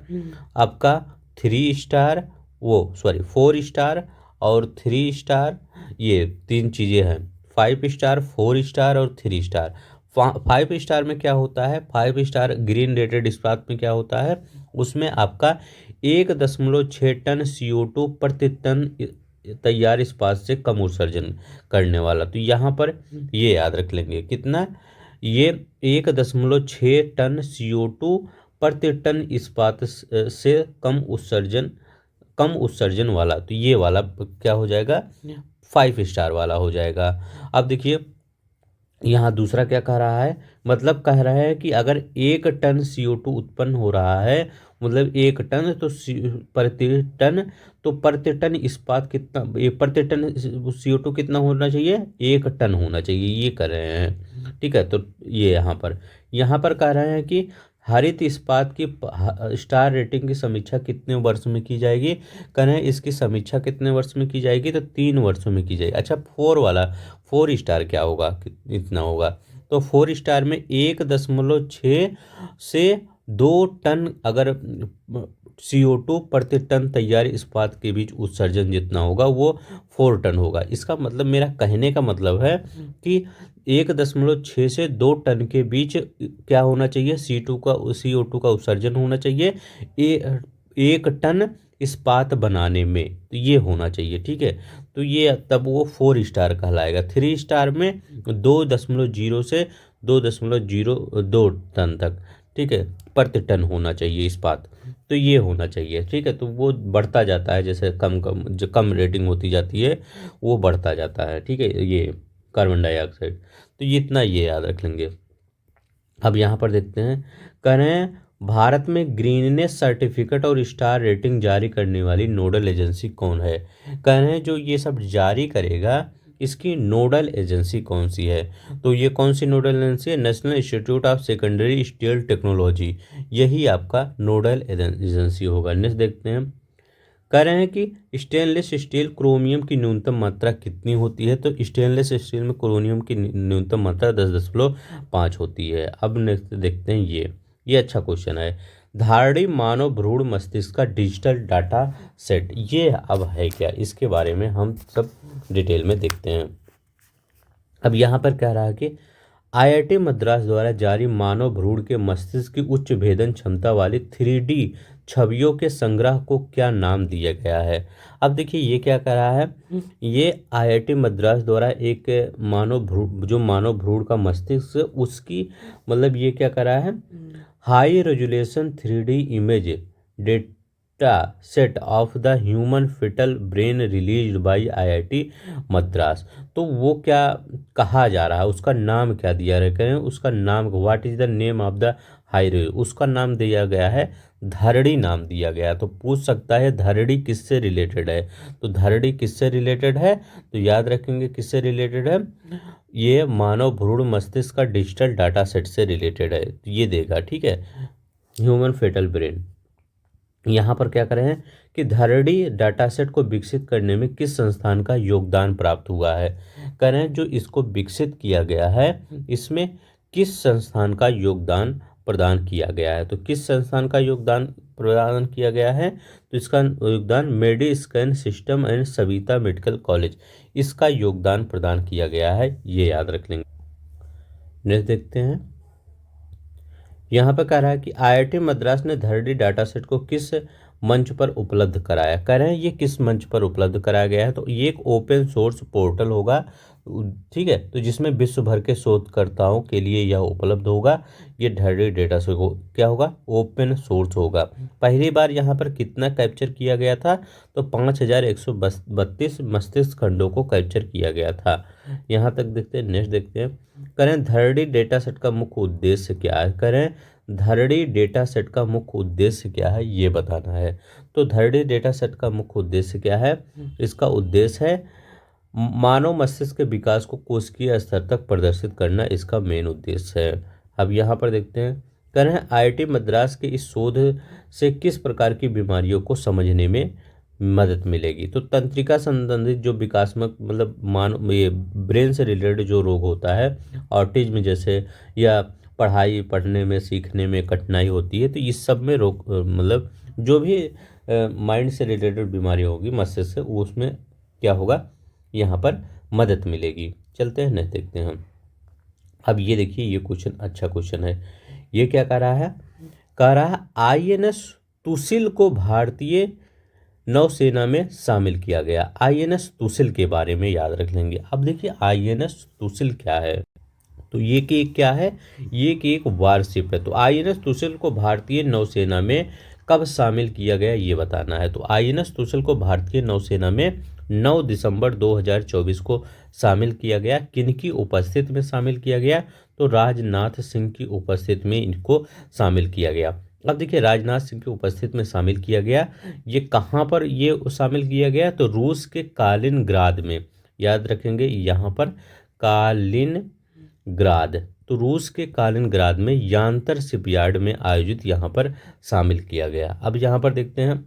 A: आपका 3 स्टार, वो सॉरी 4 स्टार और 3 स्टार, ये 3 चीज़ें हैं, 5 स्टार 4 स्टार और 3 स्टार। 5 स्टार में क्या होता है, 5 स्टार ग्रीन रेटेड इस्पात में क्या होता है, उसमें आपका 1.6 टन CO2 प्रति टन तैयार इस्पात से कम उत्सर्जन करने वाला। तो यहाँ पर ये याद रख लेंगे कितना, ये 1.6 टन CO2 प्रति टन इस्पात से कम उत्सर्जन वाला, तो ये वाला क्या हो जाएगा, 5 स्टार वाला हो जाएगा। अब देखिए यहाँ दूसरा क्या कह रहा है, मतलब कह रहा है कि अगर 1 टन CO2 उत्पन्न हो रहा है, मतलब 1 टन, तो प्रति टन इस्पात कितना, प्रति टन CO2 कितना होना चाहिए, 1 टन होना चाहिए, ये कर रहे हैं। ठीक है, तो ये यहाँ पर कह रहे हैं कि हरित इस्पात की स्टार रेटिंग की समीक्षा कितने वर्ष में की जाएगी? कह रहे हैं इसकी समीक्षा कितने वर्ष में की जाएगी? तो 3 वर्षों में की जाएगी। अच्छा, 4 स्टार क्या होगा, इतना होगा, तो 4 स्टार में 1.6 से 2 टन अगर CO2 प्रति टन तैयार इस्पात के बीच उत्सर्जन जितना होगा वो 4 टन होगा। इसका मतलब, मेरा कहने का मतलब है कि 1.6 से 2 टन के बीच क्या होना चाहिए, CO2 का उत्सर्जन होना चाहिए 1 टन इस्पात बनाने में, तो ये होना चाहिए। ठीक है, तो ये तब वो 4 स्टार कहलाएगा। 3 स्टार में 2.0 से 2.02 टन तक, ठीक है, प्रति टन होना चाहिए इस्पात, तो ये होना चाहिए। ठीक है, तो वो बढ़ता जाता है, जैसे जो कम रेटिंग होती जाती है वो बढ़ता जाता है। ठीक है, ये कार्बन डाइऑक्साइड, तो ये इतना ये याद रख लेंगे। अब यहाँ पर देखते हैं, कह रहे हैं भारत में ग्रीननेस सर्टिफिकेट और स्टार रेटिंग जारी करने वाली नोडल एजेंसी कौन है? कह रहे हैं जो ये सब जारी करेगा इसकी नोडल एजेंसी कौन सी है? तो ये कौन सी नोडल एजेंसी है? National institute of secondary steel technology, यही आपका नोडल एजेंसी होगा। नेक्स्ट देखते हैं, कह रहे हैं कि स्टेनलेस स्टील क्रोमियम की न्यूनतम मात्रा कितनी होती है? तो स्टेनलेस स्टील में क्रोमियम की न्यूनतम मात्रा 10.5 होती है। अब नेक्स्ट देखते हैं, ये अच्छा क्वेश्चन है, धारणी मानव भ्रूण मस्तिष्क का डिजिटल डाटा सेट, ये अब है क्या, इसके बारे में हम सब डिटेल में देखते हैं। अब यहाँ पर कह रहा है कि IIT मद्रास द्वारा जारी मानव भ्रूण के मस्तिष्क की उच्च भेदन क्षमता वाली 3D छवियों के संग्रह को क्या नाम दिया गया है? अब देखिए ये क्या कह रहा है, ये IIT मद्रास द्वारा एक मानव भ्रूण का मस्तिष्क, उसकी मतलब ये क्या कर रहा है, high resolution 3D image data set of the human foetal brain released by IIT Madras. तो वो क्या कहा जा रहा है, उसका नाम क्या दिया रहे हैं, उसका नाम what is the name of the high, उसका नाम दिया गया है धरड़ी, नाम दिया गया। तो पूछ सकता है धरड़ी किससे रिलेटेड है, तो धरड़ी किससे रिलेटेड है, तो याद रखेंगे किससे रिलेटेड है, ये मानव भ्रूण मस्तिष्क का डिजिटल डाटा सेट से रिलेटेड है, तो ये देगा। ठीक है, ह्यूमन फेटल ब्रेन। यहाँ पर क्या कर रहे हैं कि धरड़ी डाटा सेट को विकसित करने में किस संस्थान का योगदान प्राप्त हुआ है? कह रहे हैं जो इसको विकसित किया गया है इसमें किस संस्थान का योगदान प्रदान किया गया है। तो किस संस्थान का योगदान प्रदान किया गया है? तो इसका योगदान Medi Scan System and Savita Medical College, इसका योगदान प्रदान किया गया है, ये याद रख लेंगे। नेक्स्ट देखते हैं, यहाँ पर कह रहा है कि आईआईटी मद्रास ने धरती डाटा सेट को किस मंच पर उपलब्ध कराया। कह रहे हैं ये किस मंच पर उपलब्ध कराया गया है? तो ये एक ओपन सोर्स पोर्टल होगा, ठीक है, तो जिसमें विश्व भर के शोधकर्ताओं के लिए यह उपलब्ध होगा। ये धरती डेटा सेट क्या होगा? ओपन सोर्स होगा। पहली बार यहाँ पर कितना कैप्चर किया गया था? तो 5132 मस्तिष्क खंडों को कैप्चर किया गया था। यहाँ तक देखते हैं। नेक्स्ट देखते हैं, करें धरती डेटा सेट का मुख्य उद्देश्य क्या है? करें धरती डेटा सेट का मुख्य उद्देश्य क्या है, ये बताना है। तो धरती डेटा सेट का मुख्य उद्देश्य क्या है? इसका उद्देश्य है मानव मस्तिष्क के विकास को कोशिकीय स्तर तक प्रदर्शित करना, इसका मेन उद्देश्य है। अब यहाँ पर देखते हैं, कह रहे हैं आईआईटी मद्रास के इस शोध से किस प्रकार की बीमारियों को समझने में मदद मिलेगी? तो तंत्रिका संबंधित जो विकासात्मक मतलब ये ब्रेन से रिलेटेड जो रोग होता है, ऑटिज्म जैसे, या पढ़ने में सीखने में कठिनाई होती है, तो इस सब में रोग मतलब जो भी माइंड से रिलेटेड बीमारी होगी मस्तिष्क से, उसमें क्या होगा? यहाँ पर मदद मिलेगी। चलते हैं नेक्स्ट देखते हैं। अब ये देखिए, ये क्वेश्चन अच्छा क्वेश्चन है। ये क्या कह रहा है? कह रहा है आईएनएस तुसिल को भारतीय नौसेना में शामिल किया गया। आईएनएस तुसिल के बारे में याद रख लेंगे। अब देखिए आईएनएस तुसिल क्या है? तो ये कि क्या है? ये कि एक वारशिप है। तो आईएनएस तुसिल को भारतीय नौसेना में कब शामिल किया गया, ये बताना है। तो आईएनएस तुसिल को भारतीय नौसेना में 9 दिसंबर 2024 को शामिल किया गया। किनकी उपस्थिति में शामिल किया गया? तो राजनाथ सिंह की उपस्थिति में इनको शामिल किया गया। अब देखिए, राजनाथ सिंह की उपस्थिति में शामिल किया गया। ये कहाँ पर ये शामिल किया गया? तो रूस के कालिनग्राद में, याद रखेंगे यहाँ पर कालिनग्राद। तो रूस के कालिनग्राद में यांतर शिपयार्ड में आयोजित यहाँ पर शामिल किया गया। अब यहाँ पर देखते हैं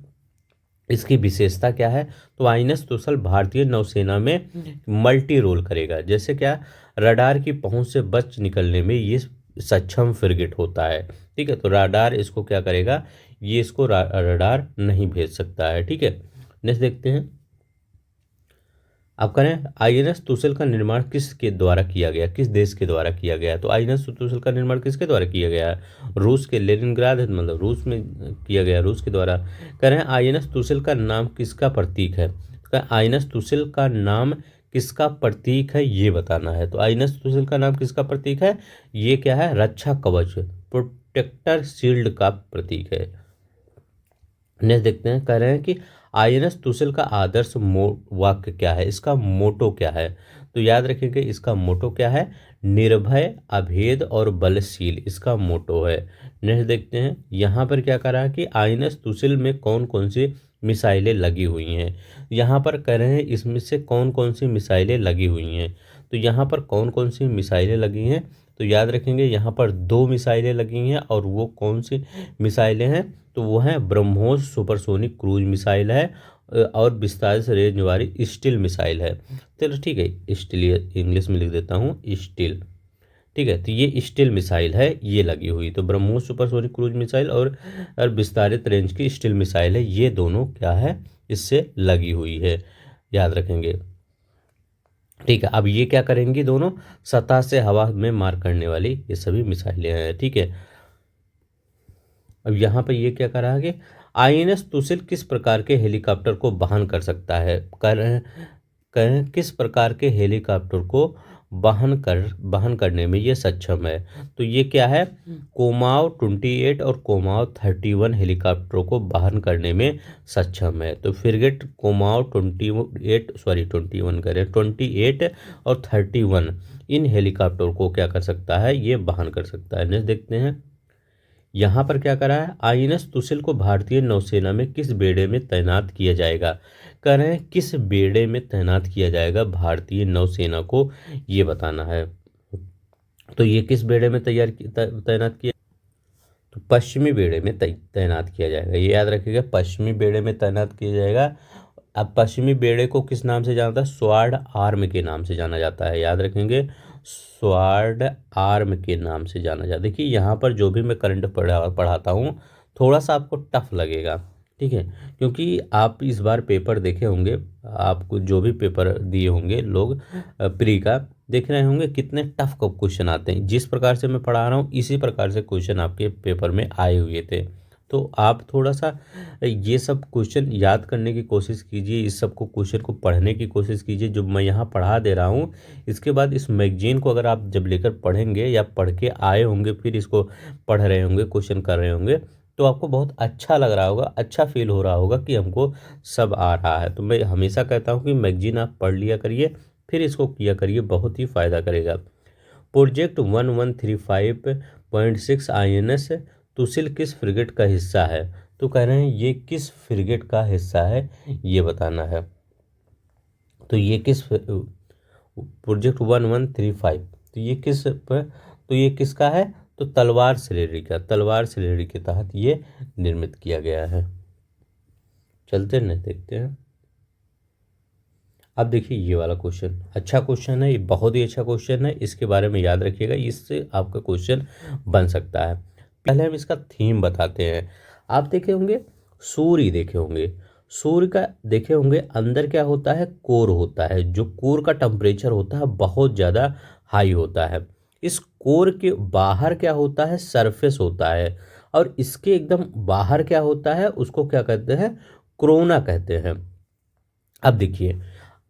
A: इसकी विशेषता क्या है। तो आईएनएस तुसल भारतीय नौसेना में मल्टी रोल करेगा। जैसे क्या? रडार की पहुंच से बच निकलने में ये सक्षम फ्रिगेट होता है, ठीक है। तो रडार इसको क्या करेगा? ये इसको रडार नहीं भेज सकता है, ठीक है। नेक्स्ट देखते हैं। अब करें आईएनएस तुसल का निर्माण किसके द्वारा किया गया? किस देश के द्वारा किया गया? तो आईएनएस तुसल का निर्माण किसके द्वारा किया गया है? रूस के लेनिनग्राद, मतलब रूस में किया गया, रूस के द्वारा। कह रहे हैं आईएनएस तुसल का नाम किसका प्रतीक है? तो आईएनएस तुसल का नाम किसका प्रतीक है, ये बताना है। तो आईएनएस तुसल का नाम किसका प्रतीक है? ये क्या है? रक्षा कवच, प्रोटेक्टर शील्ड का प्रतीक है। नेक्स्ट देखते हैं। कह रहे हैं कि आईएनएस तुसिल का आदर्श वाक्य क्या है? इसका मोटो क्या है? तो याद रखेंगे इसका मोटो क्या है? निर्भय, अभेद और बलशील, इसका मोटो है। नेक्स्ट देखते हैं। यहाँ पर क्या कह रहा है कि आईएनएस तुसिल में कौन कौन सी मिसाइलें लगी हुई हैं? यहाँ पर कह रहे हैं इसमें से कौन कौन सी मिसाइलें लगी हुई हैं। तो यहाँ पर कौन कौन सी मिसाइलें लगी हैं? तो याद रखेंगे यहाँ पर 2 मिसाइलें लगी हैं, और वो कौन सी मिसाइलें हैं? तो वो है ब्रह्मोस सुपरसोनिक क्रूज मिसाइल है, और विस्तारित रेंज वाली स्टील मिसाइल है। चलो ठीक है, स्टील इंग्लिश में लिख देता हूँ, स्टील, ठीक है। तो ये स्टील मिसाइल है, ये लगी हुई। तो ब्रह्मोस सुपरसोनिक क्रूज मिसाइल और विस्तारित रेंज की स्टील मिसाइल है, ये दोनों क्या है? इससे लगी हुई है, याद रखेंगे, ठीक है। अब ये क्या करेंगी? दोनों सतह से हवा में मार करने वाली ये सभी मिसाइलें हैं, ठीक है। अब यहाँ पर ये क्या कर रहा है कि आईएनएस तुसिल किस प्रकार के हेलीकॉप्टर को वहन कर सकता है? करें किस प्रकार के हेलीकॉप्टर को वहन करने में ये सक्षम है? तो ये क्या है? कोमाव 28 और कोमाव 31 हेलीकॉप्टरों को वहन करने में सक्षम है। तो फ्रिगेट कोमाव 28 और 31 इन हेलीकॉप्टर को क्या कर सकता है? ये वहन कर सकता है। नेक्स्ट देखते हैं। यहाँ पर क्या करा है? आईएनएस तुसिल को भारतीय नौसेना में किस बेड़े में तैनात किया जाएगा? कह रहे हैं किस बेड़े में तैनात किया जाएगा भारतीय नौसेना को, ये बताना है। तो ये किस बेड़े में तैनात किया? तो पश्चिमी बेड़े में तैनात किया जाएगा, ये याद रखिएगा, पश्चिमी बेड़े में तैनात किया जाएगा। अब पश्चिमी बेड़े को किस नाम से जाना जाता है? स्वॉर्ड आर्म के नाम से जाना जाता है, याद रखेंगे, स्वार्ड आर्म के नाम से जाना जाता है। देखिए यहाँ पर जो भी मैं करंट पढ़ाता हूँ थोड़ा सा आपको टफ लगेगा, ठीक है, क्योंकि आप इस बार पेपर देखे होंगे, आपको जो भी पेपर दिए होंगे लोग प्री का देख रहे होंगे कितने टफ क्वेश्चन आते हैं। जिस प्रकार से मैं पढ़ा रहा हूँ इसी प्रकार से क्वेश्चन आपके पेपर में आए हुए थे। तो आप थोड़ा सा ये सब क्वेश्चन याद करने की कोशिश कीजिए, इस सब को क्वेश्चन को पढ़ने की कोशिश कीजिए जो मैं यहाँ पढ़ा दे रहा हूँ। इसके बाद इस मैगजीन को अगर आप जब लेकर पढ़ेंगे या पढ़ के आए होंगे फिर इसको पढ़ रहे होंगे, क्वेश्चन कर रहे होंगे, तो आपको बहुत अच्छा लग रहा होगा, अच्छा फील हो रहा होगा कि हमको सब आ रहा है। तो मैं हमेशा कहता हूँ कि मैगजीन आप पढ़ लिया करिए फिर इसको किया करिए, बहुत ही फ़ायदा करेगा। प्रोजेक्ट 1135.6 INS तुसिल किस फ्रिगेट का हिस्सा है? तो कह रहे हैं ये किस फ्रिगेट का हिस्सा है ये बताना है। तो ये किस प्रोजेक्ट 1135 तो ये किस पर, तो ये किसका है? तो तलवार श्रेणी का, तलवार श्रेणी के तहत ये निर्मित किया गया है। चलते हैं देखते हैं। अब देखिए ये वाला क्वेश्चन अच्छा क्वेश्चन है, ये बहुत ही अच्छा क्वेश्चन है, इसके बारे में याद रखिएगा, इससे आपका क्वेश्चन बन सकता है। पहले हम इसका थीम बताते हैं। आप देखे होंगे सूर्य, देखे होंगे सूर्य का, देखे होंगे अंदर क्या होता है? कोर होता है। जो कोर का टेम्परेचर होता है बहुत ज़्यादा हाई होता है। इस कोर के बाहर क्या होता है? सरफेस होता है। और इसके एकदम बाहर क्या होता है? उसको क्या कहते हैं? कोरोना कहते हैं। अब देखिए,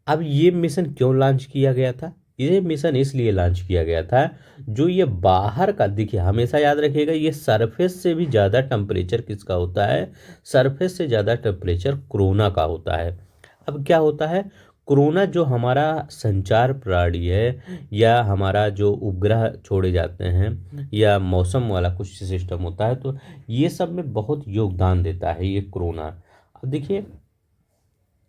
A: अब ये मिशन क्यों लॉन्च किया गया था? ये मिशन इसलिए लॉन्च किया गया था, जो ये बाहर का, देखिए हमेशा याद रखिएगा, ये सरफेस से भी ज़्यादा टेम्परेचर किसका होता है? सरफेस से ज़्यादा टेम्परेचर कोरोना का होता है। अब क्या होता है? कोरोना जो हमारा संचार प्रणाली है या हमारा जो उपग्रह छोड़े जाते हैं या मौसम वाला कुछ सिस्टम होता है, तो ये सब में बहुत योगदान देता है ये कोरोना। अब देखिए,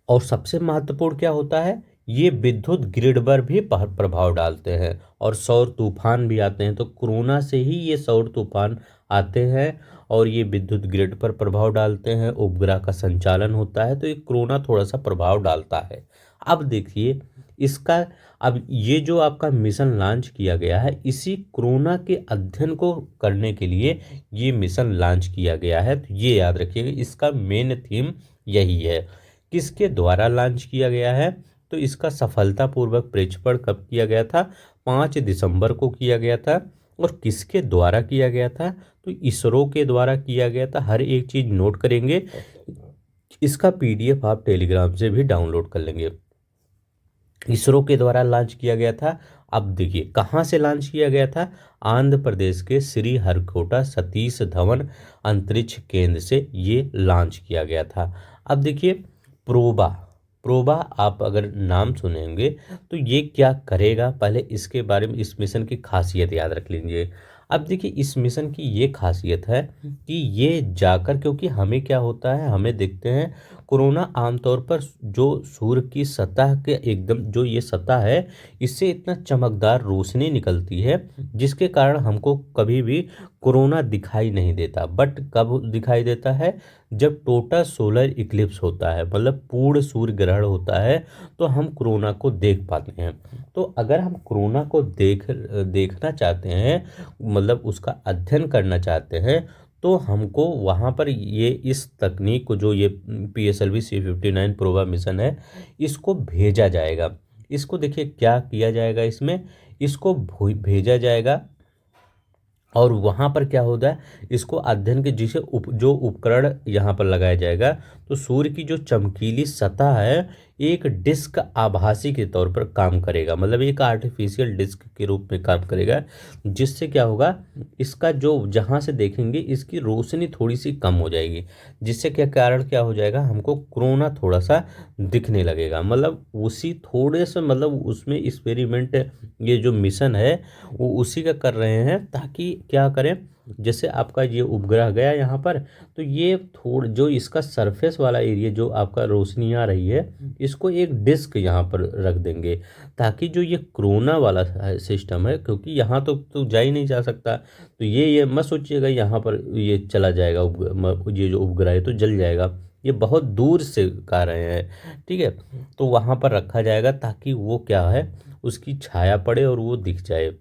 A: और सबसे महत्वपूर्ण क्या होता है? ये विद्युत ग्रिड पर भी प्रभाव डालते हैं और सौर तूफान भी आते हैं। तो कोरोना से ही ये सौर तूफान आते हैं और ये विद्युत ग्रिड पर प्रभाव डालते हैं, उपग्रह का संचालन होता है, तो ये कोरोना थोड़ा सा प्रभाव डालता है। अब देखिए इसका, अब ये जो आपका मिशन लॉन्च किया गया है इसी कोरोना के अध्ययन को करने के लिए ये मिशन लॉन्च किया गया है। तो ये याद रखिएगा, इसका मेन थीम यही है। किसके द्वारा लॉन्च किया गया है? तो इसका सफलतापूर्वक प्रक्षेपण कब किया गया था? 5 दिसंबर को किया गया था। और किसके द्वारा किया गया था? तो इसरो के द्वारा किया गया था। हर एक चीज़ नोट करेंगे, इसका PDF आप टेलीग्राम से भी डाउनलोड कर लेंगे। इसरो के द्वारा लॉन्च किया गया था। अब देखिए कहाँ से लॉन्च किया गया था? आंध्र प्रदेश के श्रीहरिकोटा सतीश धवन अंतरिक्ष केंद्र से ये लॉन्च किया गया था। अब देखिए प्रोबा, प्रोबा आप अगर नाम सुनेंगे तो ये क्या करेगा, पहले इसके बारे में, इस मिशन की खासियत याद रख लीजिए। अब देखिए इस मिशन की ये खासियत है कि ये जाकर, क्योंकि हमें क्या होता है, हमें देखते हैं कोरोना आमतौर पर जो सूर्य की सतह के एकदम जो ये सतह है इससे इतना चमकदार रोशनी निकलती है जिसके कारण हमको कभी भी कोरोना दिखाई नहीं देता। बट कब दिखाई देता है? जब टोटल सोलर इक्लिप्स होता है, मतलब पूर्ण सूर्य ग्रहण होता है, तो हम कोरोना को देख पाते हैं। तो अगर हम कोरोना को देखना चाहते हैं, मतलब उसका अध्ययन करना चाहते हैं, तो हमको वहाँ पर ये इस तकनीक को, जो ये PSLV C59 प्रोबा मिशन है, इसको भेजा जाएगा। इसको देखिए क्या किया जाएगा, इसमें इसको भेजा जाएगा और वहाँ पर क्या होता है, इसको अध्ययन के जिसे जो उपकरण यहाँ पर लगाया जाएगा, तो सूर्य की जो चमकीली सतह है एक डिस्क आभासी के तौर पर काम करेगा, मतलब एक आर्टिफिशियल डिस्क के रूप में काम करेगा, जिससे क्या होगा, इसका जो जहाँ से देखेंगे इसकी रोशनी थोड़ी सी कम हो जाएगी, जिससे क्या कारण क्या हो जाएगा, हमको कोरोना थोड़ा सा दिखने लगेगा। मतलब उसी थोड़े से, मतलब उसमें एक्सपेरिमेंट, ये जो मिशन है वो उसी का कर रहे हैं, ताकि क्या करें, जैसे आपका ये उपग्रह गया यहाँ पर, तो ये थोड़ा जो इसका सरफेस वाला एरिया जो आपका रोशनी आ रही है, इसको एक डिस्क यहाँ पर रख देंगे, ताकि जो ये कोरोना वाला सिस्टम है, क्योंकि यहाँ तो जा ही नहीं जा सकता, तो ये मत सोचिएगा यहाँ पर ये चला जाएगा, ये जो उपग्रह है तो जल जाएगा, ये बहुत दूर से कर रहे हैं, ठीक है। तो वहाँ पर रखा जाएगा ताकि वो क्या है, उसकी छाया पड़े और वो दिख जाए।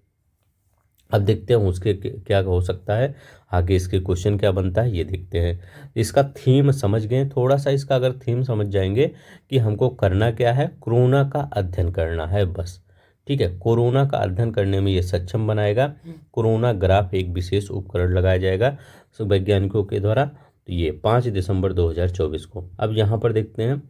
A: अब देखते हैं उसके क्या हो सकता है, आगे इसके क्वेश्चन क्या बनता है ये देखते हैं। इसका थीम समझ गए, थोड़ा सा इसका अगर थीम समझ जाएंगे कि हमको करना क्या है, कोरोना का अध्ययन करना है बस। ठीक है, कोरोना का अध्ययन करने में ये सक्षम बनाएगा। कोरोना ग्राफ एक विशेष उपकरण लगाया जाएगा वैज्ञानिकों के द्वारा, तो ये 5 दिसंबर 2024 को। अब यहाँ पर देखते हैं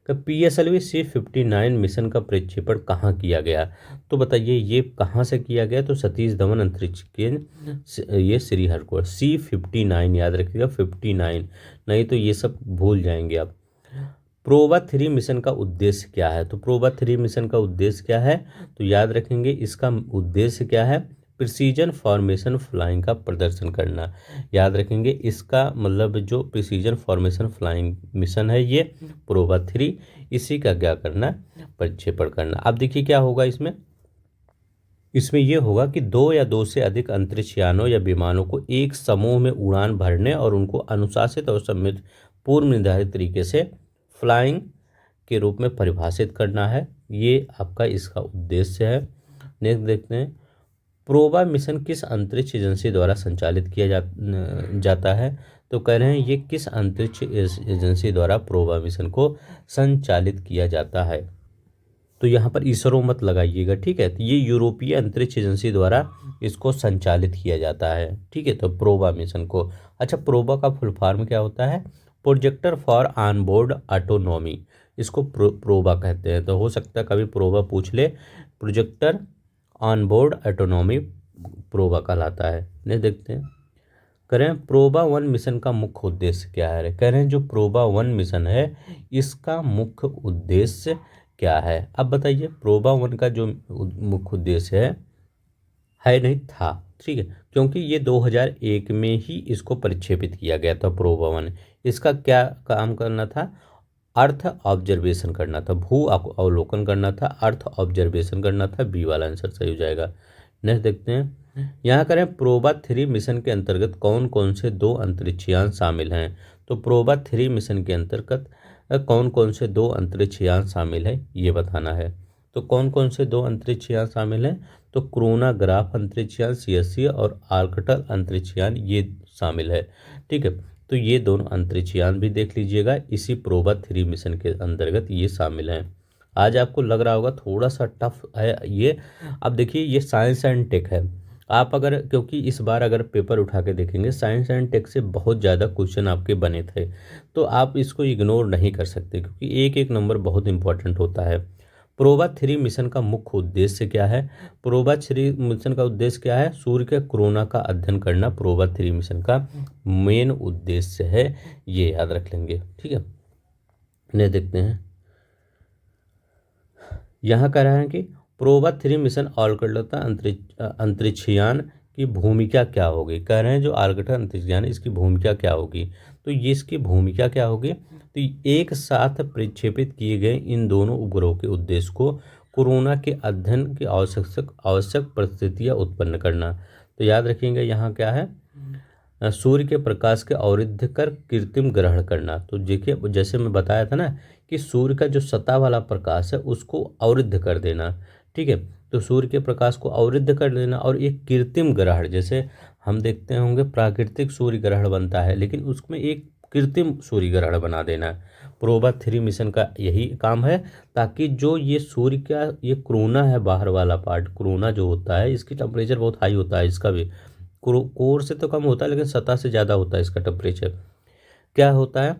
A: कि PSLV C59 मिशन का प्रक्षेपण कहाँ किया गया। तो बताइए ये कहाँ से किया गया, तो सतीश धवन अंतरिक्ष केंद्र ये श्रीहरिकोटा। C59 याद रखिएगा, 59, नहीं तो ये सब भूल जाएंगे आप। प्रोबा 3 मिशन का उद्देश्य क्या है, तो प्रोबा 3 मिशन का उद्देश्य क्या है, तो याद रखेंगे इसका उद्देश्य क्या है, प्रिसीजन फॉर्मेशन फ्लाइंग का प्रदर्शन करना। याद रखेंगे इसका मतलब जो प्रिसीजन फॉर्मेशन फ्लाइंग मिशन है ये प्रोबा 3, इसी का क्या करना, प्रक्षेपण करना। अब देखिए क्या होगा इसमें, इसमें यह होगा कि 2 या 2 से अधिक अंतरिक्ष यानों या विमानों को एक समूह में उड़ान भरने और उनको अनुशासित और सम्मिलित पूर्व निर्धारित तरीके से फ्लाइंग के रूप में परिभाषित करना है। ये आपका इसका उद्देश्य है। नेक्स्ट देखते हैं, प्रोबा मिशन किस अंतरिक्ष एजेंसी द्वारा संचालित किया जाता है, तो कह रहे हैं ये किस अंतरिक्ष एजेंसी द्वारा प्रोबा मिशन को संचालित किया जाता है। तो यहाँ पर इसरो मत लगाइएगा, ठीक है, तो ये यूरोपीय अंतरिक्ष एजेंसी द्वारा इसको संचालित किया जाता है। ठीक है, तो प्रोबा मिशन को। अच्छा, प्रोबा का फुल फॉर्म क्या होता है, projector for on board autonomy, इसको प्रोबा कहते हैं। तो हो सकता है कभी प्रोबा पूछ ले, projector on board autonomy PROBA कहलाता है। नहीं देखते हैं, कह रहे हैं प्रोबा 1 मिशन का मुख्य उद्देश्य क्या है। कह रहे हैं जो प्रोबा 1 मिशन है इसका मुख्य उद्देश्य क्या है। अब बताइए प्रोबा 1 का जो मुख्य उद्देश्य है नहीं था, ठीक है, क्योंकि ये 2001 में ही इसको प्रक्षेपित किया गया था प्रोबा 1। इसका क्या काम करना था, अर्थ ऑब्जर्वेशन करना था, भू अवलोकन करना था, अर्थ ऑब्जर्वेशन करना था। बी वाला आंसर सही हो जाएगा। नेक्स्ट देखते हैं, यहाँ करें प्रोबा 3 मिशन के अंतर्गत कौन कौन से 2 अंतरिक्षयान शामिल हैं। तो प्रोबा 3 मिशन के अंतर्गत कौन कौन से 2 अंतरिक्षयान शामिल है ये बताना है। तो कौन कौन से 2 अंतरिक्षयान शामिल हैं, तो क्रोनाग्राफ अंतरिक्षयान CSC और आर्कटल अंतरिक्षयान ये शामिल है। ठीक है, तो ये दोनों अंतरिक्षयान भी देख लीजिएगा, इसी प्रोबा 3 मिशन के अंतर्गत ये शामिल हैं। आज आपको लग रहा होगा थोड़ा सा टफ है ये। अब देखिए ये साइंस एंड टेक है, आप अगर, क्योंकि इस बार अगर पेपर उठा के देखेंगे साइंस एंड टेक से बहुत ज़्यादा क्वेश्चन आपके बने थे, तो आप इसको इग्नोर नहीं कर सकते क्योंकि एक एक नंबर बहुत इंपॉर्टेंट होता है। प्रोबा 3 मिशन का मुख्य उद्देश्य क्या है, प्रोबा 3 मिशन का उद्देश्य क्या है, सूर्य के कोरोना का अध्ययन करना प्रोबा 3 मिशन का मेन उद्देश्य है, ये याद रख लेंगे। ठीक है, इन्हें देखते हैं, यहाँ कह रहा है कि प्रोबा 3 मिशन ऑर्बिटर अंतरिक्षयान की भूमिका क्या होगी। कह रहे हैं जो ऑर्बिटर अंतरिक्षयान इसकी भूमिका क्या होगी, तो ये इसकी भूमिका क्या होगी, तो एक साथ प्रक्षेपित किए गए इन दोनों उपग्रहों के उद्देश्य को कोरोना के अध्ययन की आवश्यक परिस्थितियाँ उत्पन्न करना। तो याद रखेंगे यहाँ क्या है, सूर्य के प्रकाश के अवरुद्ध कर कृत्रिम ग्रहण करना। तो देखिए जैसे मैं बताया था ना कि सूर्य का जो सतह वाला प्रकाश है उसको अवरुद्ध कर देना। ठीक है, तो सूर्य के प्रकाश को अवरुद्ध कर देना और एक कृत्रिम ग्रहण, जैसे हम देखते होंगे प्राकृतिक सूर्य ग्रहण बनता है लेकिन उसमें एक कृत्रिम सूर्य ग्रहण बना देना। प्रोबा 3 मिशन का यही काम है, ताकि जो ये सूर्य का ये कोरोना है बाहर वाला पार्ट, कोरोना जो होता है इसकी टेम्परेचर बहुत हाई होता है, इसका भी कोर से तो कम होता है लेकिन सतह से ज़्यादा होता है इसका टेम्परेचर। क्या होता है,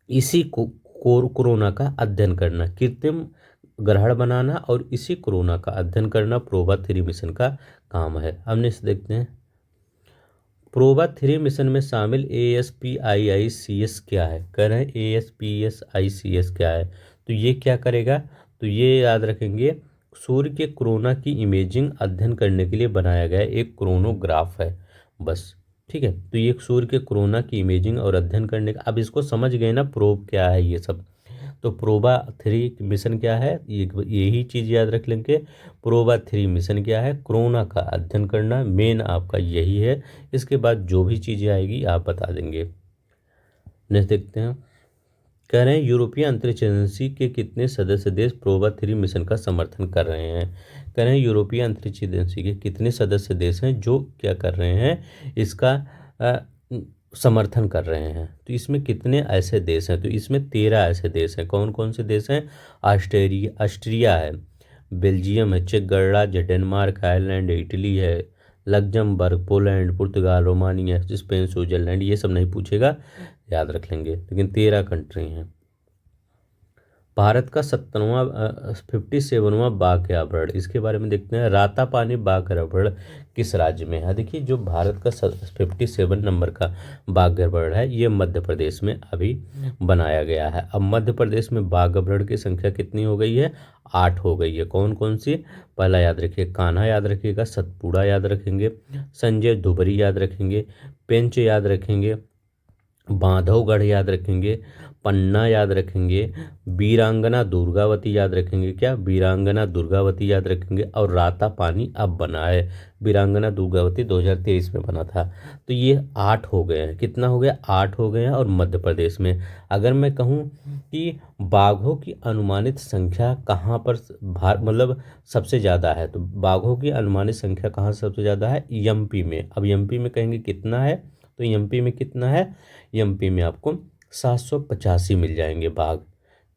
A: इसी को कोरोना का अध्ययन करना, कृत्रिम ग्रहण बनाना और इसी कोरोना का अध्ययन करना प्रोबा 3 मिशन का काम है। अब नेक्स्ट देखते हैं, प्रोबा 3 मिशन में शामिल ASPIICS क्या है। कह रहे हैं ASPIICS क्या है, तो ये क्या करेगा, तो ये याद रखेंगे सूर्य के कोरोना की इमेजिंग अध्ययन करने के लिए बनाया गया एक क्रोनोग्राफ है बस। ठीक है, तो ये सूर्य के कोरोना की इमेजिंग और अध्ययन करने का, अब इसको समझ गए ना प्रोब क्या है ये सब। तो प्रोबा 3 मिशन क्या है, यही चीज़ याद रख लेंगे। प्रोबा 3 मिशन क्या है, कोरोना का अध्ययन करना मेन आपका यही है। इसके बाद जो भी चीज़ें आएगी आप बता देंगे। नेक्स्ट देखते हैं, कह रहे हैं यूरोपीय अंतरिक्ष एजेंसी के कितने सदस्य देश प्रोबा 3 मिशन का समर्थन कर रहे हैं। कह रहे हैं यूरोपीय अंतरिक्ष एजेंसी के कितने सदस्य देश हैं जो क्या कर रहे हैं, इसका अ, समर्थन कर रहे हैं। तो इसमें कितने ऐसे देश हैं, तो इसमें 13 ऐसे देश हैं। कौन कौन से देश हैं? ऑस्ट्रिया है, बेल्जियम है, चेक गणराज्य, डेनमार्क, आयरलैंड, इटली है, लग्जमबर्ग, पोलैंड, पुर्तगाल, रोमानिया, स्पेन, स्विट्जरलैंड। ये सब नहीं पूछेगा, याद रख लेंगे, लेकिन 13 कंट्री हैं। भारत का 57वां बाघ अभयारण्य, इसके बारे में देखते हैं। रातापानी बाघ अभयारण्य किस राज्य में है? देखिए, जो भारत का 57 नंबर का बाघ अभयारण्य है, ये मध्य प्रदेश में अभी बनाया गया है। अब मध्य प्रदेश में बाघ अभयारण्य की संख्या कितनी हो गई है? 8 हो गई है। कौन कौन सी? पहला याद रखिए, कान्हा याद रखिएगा, सतपुड़ा याद रखेंगे, संजय धुबरी याद रखेंगे, पेंच याद रखेंगे, बांधवगढ़ याद रखेंगे, पन्ना याद रखेंगे, वीरांगना दुर्गावती याद रखेंगे। क्या? वीरांगना दुर्गावती याद रखेंगे। और राता पानी अब बना है, वीरांगना दुर्गावती 2023 में बना था। तो ये 8 हो गए हैं। कितना हो गया? 8 हो गए हैं। और मध्य प्रदेश में अगर मैं कहूँ कि बाघों की अनुमानित संख्या कहाँ पर मतलब सबसे ज़्यादा है, तो बाघों की अनुमानित संख्या कहाँ सबसे ज़्यादा है? एमपी में। अब एमपी में कहेंगे कितना है, तो एमपी में कितना है? एमपी में आपको 785 मिल जाएंगे बाघ।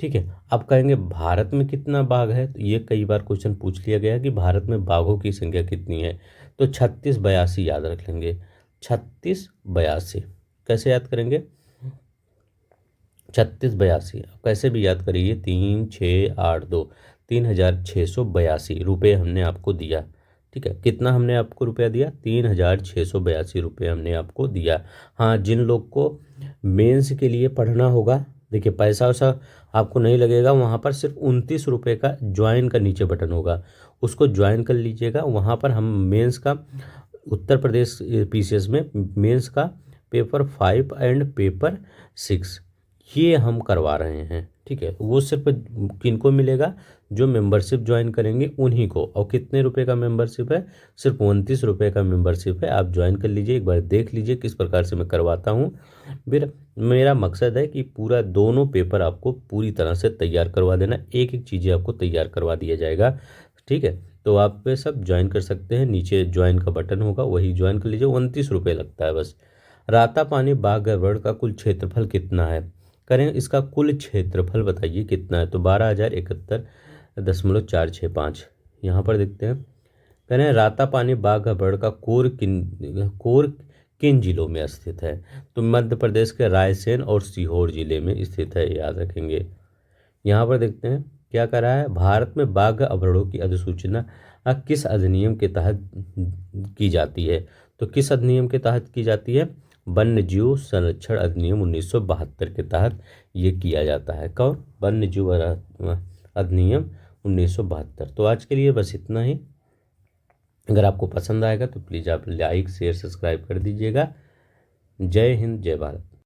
A: ठीक है। अब कहेंगे भारत में कितना बाघ है, तो ये कई बार क्वेश्चन पूछ लिया गया कि भारत में बाघों की संख्या कितनी है, तो 3682 याद रख लेंगे। 3682 कैसे याद करेंगे? 3682 कैसे भी याद करिए, 3682, 3682 हमने आपको दिया। ठीक है, कितना हमने आपको रुपया दिया? 3682 रुपये हमने आपको दिया। हाँ, जिन लोग को मेंस के लिए पढ़ना होगा, देखिए पैसा वैसा आपको नहीं लगेगा, वहाँ पर सिर्फ 29 रुपये का ज्वाइन का नीचे बटन होगा, उसको ज्वाइन कर लीजिएगा। वहाँ पर हम मेंस का उत्तर प्रदेश पीसीएस में मेंस का पेपर 5 एंड पेपर 6 ये हम करवा रहे हैं। ठीक है, वो सिर्फ किनको मिलेगा? जो मेंबरशिप ज्वाइन करेंगे उन्हीं को। और कितने रुपए का मेंबरशिप है? सिर्फ 29 रुपये का मेंबरशिप है। आप ज्वाइन कर लीजिए, एक बार देख लीजिए किस प्रकार से मैं करवाता हूँ। फिर मेरा मकसद है कि पूरा दोनों पेपर आपको पूरी तरह से तैयार करवा देना, एक एक चीज़ें आपको तैयार करवा दिया जाएगा। ठीक है, तो आप पे सब ज्वाइन कर सकते हैं, नीचे ज्वाइन का बटन होगा, वही ज्वाइन कर लीजिए। 29 रुपये लगता है बस। रातापानी बाघ अभयारण्य का कुल क्षेत्रफल कितना है? करें इसका कुल क्षेत्रफल बताइए कितना है, तो 12,071.465। यहाँ पर देखते हैं। कह रहे हैं रातापानी बाघ अभयारण्य का कोर किन जिलों में स्थित है, तो मध्य प्रदेश के रायसेन और सीहोर जिले में स्थित है, याद रखेंगे। यहाँ पर देखते हैं क्या कर रहा है। भारत में बाघ अभयारण्यों की अधिसूचना किस अधिनियम के तहत की जाती है, तो किस अधिनियम के तहत की जाती है? वन्य जीव संरक्षण अधिनियम 1972 के तहत ये किया जाता है। कौन? वन्य जीव अधिनियम 1972। तो आज के लिए बस इतना ही। अगर आपको पसंद आएगा तो प्लीज़ आप लाइक शेयर सब्सक्राइब कर दीजिएगा। जय हिंद, जय भारत।